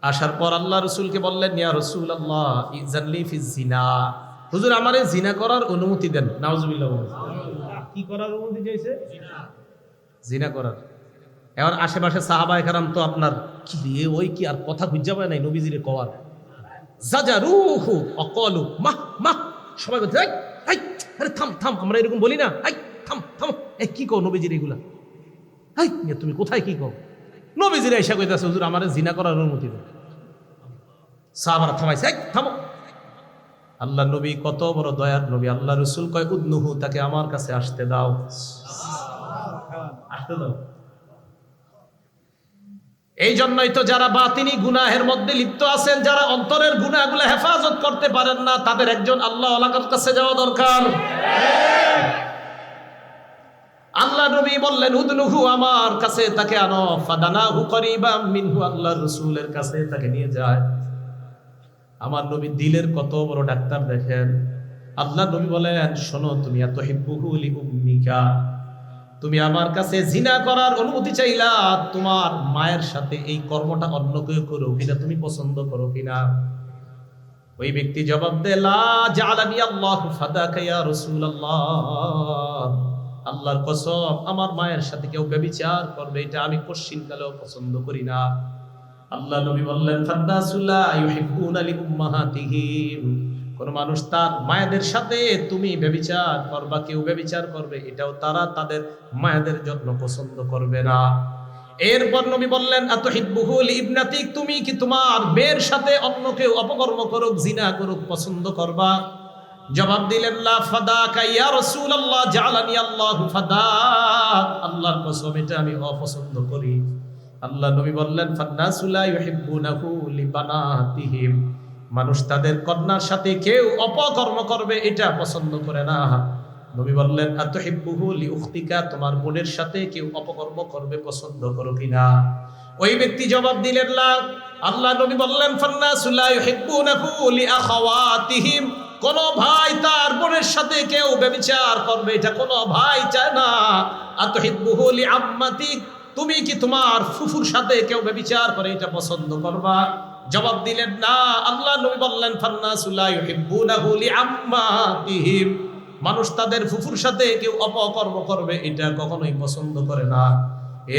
আসার পর আল্লাহ রসুলকে বললেন, ইয়া রাসূলুল্লাহ ইজানলি ফিজ জিনা, হুজুর আমারে জিনা করার অনুমতি দেন। নাউজুবিল্লাহ। কি করার অনুমতি চাইছে? জিনা করার। এবার আশেপাশে সাহাবায়ে কেরাম তো আপনার কি দিয়ে ওই কি আর কথা খুঁজে পায় নাই নবীজিরে কওয়ার। জাজারুহু অকলু মাহ মাহ, সবাই বলছে এই এই আরে থাম থাম, আমরা এরকম বলি না, এই থাম থাম, এই কি কও নবীজির এগুলা, এই তুমি কোথায় কি কও? নবীজিরা এসে কইতাছে, হুজুর আমারে জিনা করার অনুমতি দেন। সাহাবারা থামাইছে, এই থামো। আল্লাহ নবী কত বড় দয়ার নবী, আল্লাহ রাসূল কয় উদনুহু, তাকে আমার কাছে আসতে দাও, আসতে দাও। এই জন্যই তো যারা বাতিনি গুনাহের মধ্যে লিপ্ত আছেন, যারা অন্তরের গুনাহগুলো হেফাজত করতে পারেন না, তাদের একজন আল্লাহ ওয়ালার কাছে যাওয়া দরকার। আল্লাহ নবী বললেন উদনুহু, আমার কাছে তাকে আনো। ফাদানাহু করিবাম মিনহু, আল্লাহর রাসূলের কাছে তাকে নিয়ে যায়। আমার নবী দিলের কত বড় ডাক্তার দেখেন। আল্লাহ নবী বলেন, শোনো, তুমি এত হিব্বুহু লি উম্মিকা, তুমি আমার কাছে জিনা করার অনুমতি চাইলা, তোমার মায়ের সাথে এই কর্মটা অন্য কেউ করো কিনা তুমি পছন্দ করো কিনা? ওই ব্যক্তি জবাব দেয়, লা জাআলানি আল্লাহু ফাদাকা ইয়া রাসূলুল্লাহ, আল্লাহর কসম আমার মায়ের সাথে কেউ ব্যভিচার করবে এটা আমি কোশ্চিনকালেও পছন্দ করি না। আল্লাহ নবী বললেন, ফান্নাসুলা ইউহিব্বুনা লি উম্মাহাতিহিম, কোন মানুষ তার মায়েদের সাথে তুমি ব্যভিচার করবা, কেউ ব্যভিচার করবে, এটাও তারা তাদের মায়েদের জন্য পছন্দ করবে না। এরপর নবী বললেন, আতুহিব্বুহু লি ইবনাতিক, তুমি কি তোমার মেয়ের সাথে অন্য কেউ অপকর্ম করুক, জিনা করুক পছন্দ করবা? জবাব দিলেন, লা ফাদাকা ইয়া রাসূলুল্লাহ জাআলানি আল্লাহু ফাদাক, আল্লাহর কসম এটা আমি অপছন্দ করি। আল্লাহ নবী বললেন, ফান্নাসু লা ইউহিব্বুনাহু লিবানাতিহিম, মানুষ তাদের কন্যার সাথে কেউ অপকর্ম করবে এটা পছন্দ করে না। নবী বললেন, আতুহিব্বুহু লিউখতিকা, তোমার বোনের সাথে কেউ অপকর্ম করবে পছন্দ করো কিনা? ওই ব্যক্তি জবাব দিলেন, না। আল্লাহ নবী বললেন, ফান্নাসু লা ইউহিব্বুনাহু লিআখাওয়াতিহিম, কোন ভাই তার বোনের সাথে কেউ ব্যভিচার করবে এটা কোন ভাই চায় না। আতুহিব্বুহু লিআম্মাতিক, তুমি কি তোমার ফুফুর সাথে কেউ ব্যভিচার করে এটা পছন্দ করবা? জবাব দিলেন, না। আল্লাহ নবী বললেন, ফান্নাসু লা ইউহিব্বুনাহু লিআম্মাতিহিম, মানুষ তাদের ফুফুর সাথে কেউ অপকর্ম করবে এটা কখনোই পছন্দ করে না।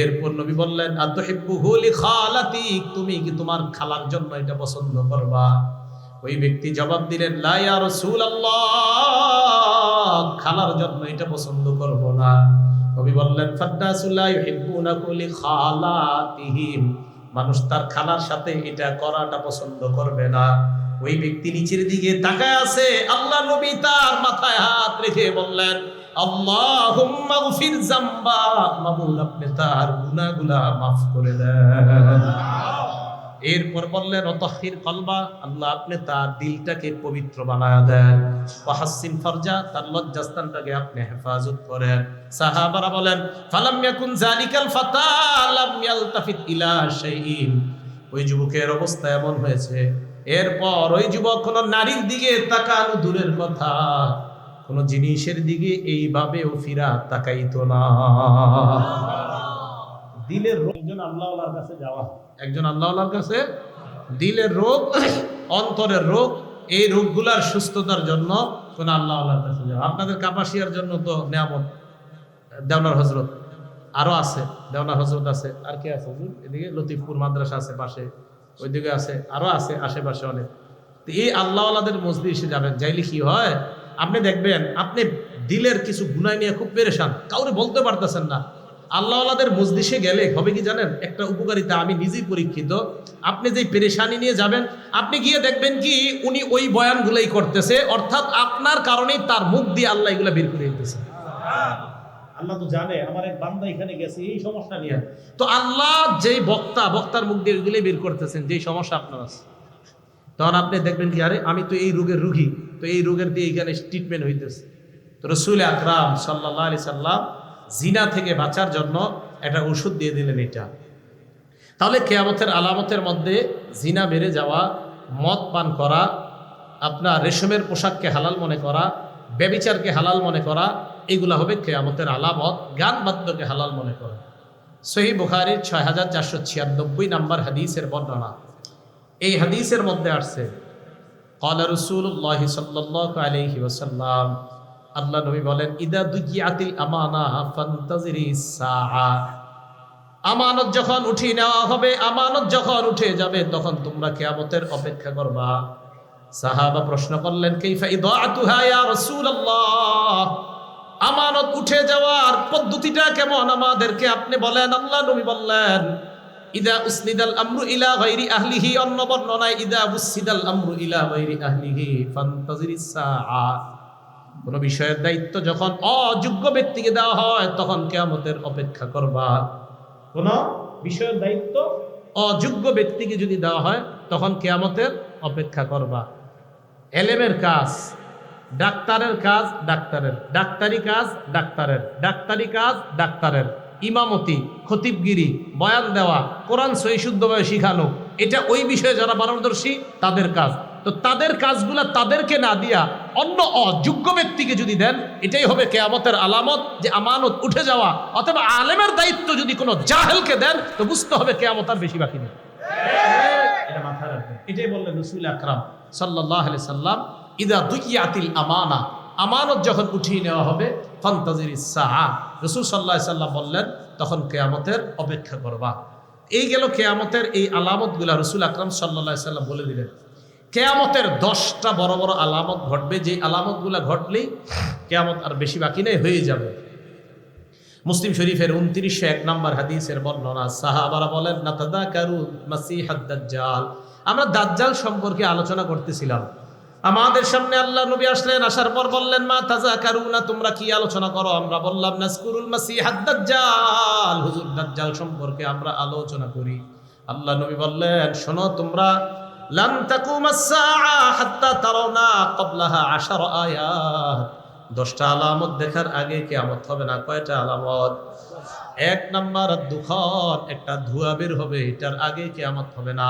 এরপর নবী বললেন, আতুহিব্বুহু লিখালাতিক, তুমি কি তোমার খালার জন্য এটা পছন্দ করবা? ওই ব্যক্তি জবাব দিলেন, লা ইয়া রাসূলুল্লাহ, খালার জন্য এটা পছন্দ করব না। নবী বললেন, ফান্নাসু লা ইউহিব্বুনাহু লিখালাতিহিম, মানুষ তার খালার সাথে এটা করাটা পছন্দ করবে না। ওই ব্যক্তি নিচের দিকে তাকায় আছে। আল্লাহ নবী তার মাথায় হাত রেখে বললেন, আল্লাহুম্মা গফির যামবা, মাবুদ আপনি তার গুনাহগুলো মাফ করে দেন। এরপর বললেন, অতহির কলবা, আল্লাহ আপনি তার দিলটাকে পবিত্র বানায়া দেন। ওয়াহাসিন ফারজা, তার লজ্জাস্থানটাকে আপনি হেফাজত করেন। সাহাবারা বলেন, ফালাম ইয়াকুন যালিকাল ফাতা লাম ইয়ালতাফিত ইলা শাইইন, ওই যুবকের অবস্থা এমন হয়েছে, এরপর ওই যুবক কোন নারীর দিকে তাকানো দূরের কথা, কোন জিনিসের দিকে এইভাবেও ফিরা তাকাইতো না। দিলের রোগ, একজন আল্লাহওয়ালার কাছে যাওয়া, একজন আল্লাহওয়ালার কাছে দিলের রোগ, অন্তরের রোগ, এই রোগগুলার সুস্থতার জন্য কোন আল্লাহওয়ালার কাছে যাওয়া। আপনাদের কাপাসিয়ার জন্য তো নিয়ামত দেওনার হজরত আরো আছে, দেওনার হজরত আছে, আর কি আছে এদিকে লতিফপুর মাদ্রাসা আছে পাশে, ওইদিকে আছে, আরো আছে আশেপাশে অনেক। তো এই আল্লাহওয়ালাদের মজলিসে যাবেন, যাইলে কি হয়, আপনি দেখবেন আপনি দিলের কিছু গুনাহ নিয়ে খুব পেরেশান, কাউরে বলতে পারতেছেন না। আল্লাহওয়ালাদের মজলিসে গেলে হবে কি জানেন, একটা উপকারিতা, আমি নিজেই পরীক্ষিত। আপনি যেই পেরেশানি নিয়ে যাবেন, আপনি গিয়ে দেখবেন কি উনি ওই বয়ানগুলাই করতেছে, অর্থাৎ আপনার কারণেই তার মুখ দিয়ে আল্লাহ এগুলো বের করে দিতেছে। আল্লাহ তো জানে আমার এক বান্দা এখানে গেছে এই সমস্যা নিয়ে, তো আল্লাহ যেই বক্তার মুখ দিয়ে ওইগুলোই বের করতেছেন যেই সমস্যা আপনার আছে। তখন আপনি দেখবেন কি, আরে আমি তো এই রোগের রুগী, তো এই রোগের দিয়ে এখানে ট্রিটমেন্ট হইতেছে। তো রাসূল আকরাম সাল্লাল্লাহু আলাইহি সাল্লাম জিনা থেকে বাঁচার জন্য একটা ওষুধ দিয়ে দিলেন এটা। তাহলে কিয়ামতের আলামতের মধ্যে জিনা বেড়ে যাওয়া, মদ পান করা, আপনার রেশমের পোশাককে হালাল মনে করা, ব্যভিচারকে হালাল মনে করা, এগুলা হবে কিয়ামতের আলামত। গান বাদ্যকে হালাল মনে করা। সহিহ বুখারীর 6496 নম্বর হাদিসের বর্ণনা। এই হাদিসের মধ্যে আসছে ক্বালা রাসূলুল্লাহ সাল্লাল্লাহু আলাইহি ওয়াসাল্লাম, আল্লাহ নবী বলেন, ইদা দুইয়াতিল আমানা ফান্তাজিরিস সাআ। আমানত যখন উঠিয়ে নেওয়া হবে, আমানত যখন উঠে যাবে, তখন তোমরা কিয়ামতের অপেক্ষা করবা। সাহাবা প্রশ্ন করলেন, কাইফা ইদাআতুহা ইয়া রাসূলুল্লাহ, আমানত উঠে যাওয়ার পদ্ধতিটা কেমন আমাদেরকে আপনি বলেন। আল্লাহ নবী বললেন, ইদা উসনিদাল আমরু ইলা গায়রি আহলিহি, অন্য বর্ণনায় ইদা উসনিদাল আমরু ইলা গায়রি আহলিহি ফান্তাজিরিস সাআ। কোন বিষয়ের দায়িত্ব যখন অযোগ্য ব্যক্তিকে দেওয়া হয়, তখন কিয়ামতের অপেক্ষা করবা। কোন বিষয়ের দায়িত্ব অযোগ্য ব্যক্তিকে যদি দেওয়া হয়, তখন কিয়ামতের অপেক্ষা করবা। এলেমের কাজ ডাক্তারের কাজ ডাক্তারের, ডাক্তারি কাজ ডাক্তারের, ডাক্তারি কাজ ডাক্তারের, ইমামতি, খতিবগিরি, বয়ান দেওয়া, কোরআন সহি শুদ্ধভাবে শিখানো, এটা ওই বিষয়ে যারা পারদর্শী তাদের কাজ। তো তাদের কাজগুলা তাদেরকে না দিয়া অন্য অযোগ্য ব্যক্তিকে যদি দেন, এটাই হবে কিয়ামতের আলামত যে আমানত উঠে যাওয়া। অথবা আলেমের দায়িত্ব যদি কোনো জাহেলকে দেন, তো বুঝতে হবে কিয়ামত আর বেশি বাকি নেই। এটা মাথায় রাখবেন। এটাই বললেন রাসূল আকরাম সাল্লাল্লাহু আলাইহি সাল্লাম, ইদা দুইয়াতিল আমানা, আমানত যখন উঠিয়ে নেওয়া হবে, ফান্তাজিরিস সাআ, রাসূল সাল্লাল্লাহু আলাইহি সাল্লাম বললেন, তখন কিয়ামতের অপেক্ষা করবা। এই গেল কিয়ামতের এই আলামতগুলা রাসূল আকরাম সাল্লাল্লাহু আলাইহি সাল্লাম বলে দিলেন। কিয়ামতের 10টা বড় বড় আলামত ঘটবে, যে আলামতগুলা ঘটলেই কিয়ামত আর বেশি বাকি নেই, হয়ে যাবে। মুসলিম শরীফের 2901 নম্বর হাদিসের বর্ণনা। সাহাবারা বলেন, নাতাদাকারু মাসিহাদ দাজ্জাল, আমরা দাজ্জাল সম্পর্কে আলোচনা করতেছিলাম। আমাদের সামনে আল্লাহ নবী আসলেন, আসার পর বললেন, মা তাযাকারুনা, তোমরা কি আলোচনা করো? আমরা বললাম, নাজকুরুল মাসিহাদ দাজ্জাল, হুজুর দাজ্জাল সম্পর্কে আমরা আলোচনা করি। আল্লাহ নবী বললেন, শোনো তোমরা, লান তাকুমাস সাআ হাত্তা তারাউনা ক্বাবলাহা 10 আয়াত, 10টা আলামত দেখার আগে কিয়ামত হবে না। কয়টা আলামত? 1 নাম্বার দুখান, একটা ধোঁয়া বের হবে, এটার আগে কিয়ামত হবে না।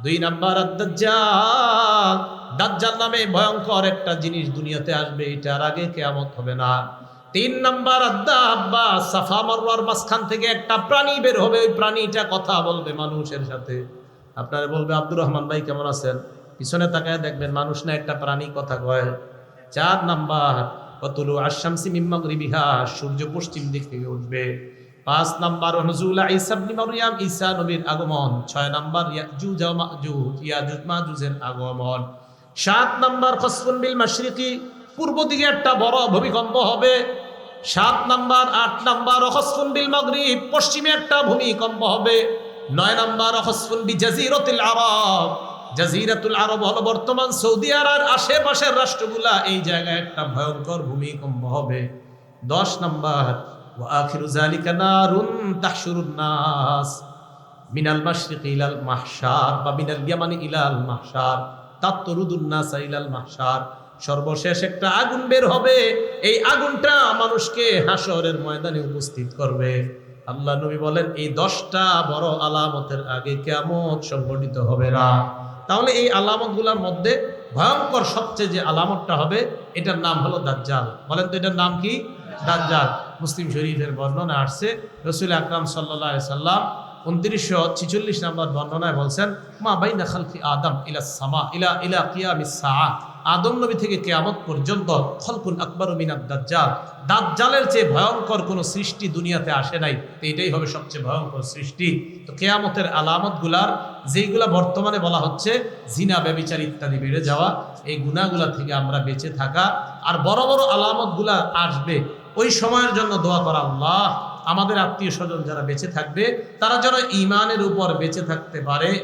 2 নাম্বার দাজ্জাল, দাজ্জাল নামে ভয়ঙ্কর একটা জিনিস দুনিয়াতে আসবে, এটার আগে কিয়ামত হবে না। 3 নাম্বার দাব্বা, সাফা মারওয়ার মাঝখান থেকে একটা প্রাণী বের হবে, ওই প্রাণীটা কথা বলবে মানুষের সাথে। আপনারা বলবে, আব্দুর রহমান ভাই কেমন আছেন? পিছনে তাকায় দেখবেন মানুষ না একটা প্রাণী কথা কয়। 4 নাম্বার কতুলু আশ-শামসি মিন মাগরিবিহা, সূর্য পশ্চিম দিক থেকে উঠবে। 5 নাম্বার নুজুল ঈসা ইবনে মারইয়াম, ঈসা নবীর আগমন। 6 নাম্বার ইয়াজুজ ওয়া মাজুজ, ইয়াজুজ মাজুজের আগমন। 7 নাম্বার খসফুন বিল মাশরিকি, পূর্ব দিকে একটা বড় ভূমিকম্প হবে। 7 নাম্বার 8 নাম্বার খসফুন বিল মাগরিব, পশ্চিমে একটা ভূমিকম্প হবে। 9 নাম্বার খসফুন বি জাজিরাতুল আরব, জাজিরাতুল আরব হলো বর্তমান সৌদি আরবের আশেপাশের রাষ্ট্রগুলা, এই জায়গায় একটা ভয়ঙ্কর ভূমিকম্প হবে। 10 নাম্বার ওয়া আখিরু যালিকা নারুন তাহশুরুন নাস মিনাল মাশরিকি ইলাল মাহশার বা মিনাল ইয়ামানি ইলাল মাহশার তাতরুদুন নাস ইলাল মাহশার, সর্বশেষ একটা আগুন বের হবে, এই আগুনটা মানুষকে হাসরের ময়দানে উপস্থিত করবে। আল্লাহ নবী বলেন, এই 10টা বড় আলামতের আগে কিয়ামত সংঘটিত হবে না। তাহলে এই আলামতগুলোর মধ্যে ভয়ঙ্কর সবচেয়ে যে আলামতটা হবে, এটার নাম হলো দাজ্জাল। বলেন তো এটার নাম কি? দাজ্জাল। মুসলিম শরীফের বর্ণনা আসছে, রাসূল আকরাম সাল্লাল্লাহু আলাইহি সাল্লাম 2946 নম্বর বর্ণনায় বলছেন, মা বাইনা খালকি আদম ইলা সামা ইলা কিয়ামিস সাআ, আদম নবী থেকে কিয়ামত পর্যন্ত খলকুন আকবারু মিনাদ দাজ্জাল, দাজ্জালের চেয়ে ভয়ঙ্কর কোনো সৃষ্টি দুনিয়াতে আসে নাই। তো এটাই হবে সবচেয়ে ভয়ঙ্কর সৃষ্টি। তো কিয়ামতের আলামতগুলার যেইগুলা বর্তমানে বলা হচ্ছে, জিনা, ব্যভিচার ইত্যাদি বেড়ে যাওয়া, এই গুনাহগুলা থেকে আমরা বেঁচে থাকা, আর বড় বড় আলামতগুলা আসবে, ওই সময়ের জন্য দোয়া করা, আল্লাহ আমাদের আত্মীয় স্বজন যারা বেঁচে থাকবে তারা যেন ঈমানের উপর বেঁচে থাকতে পারে,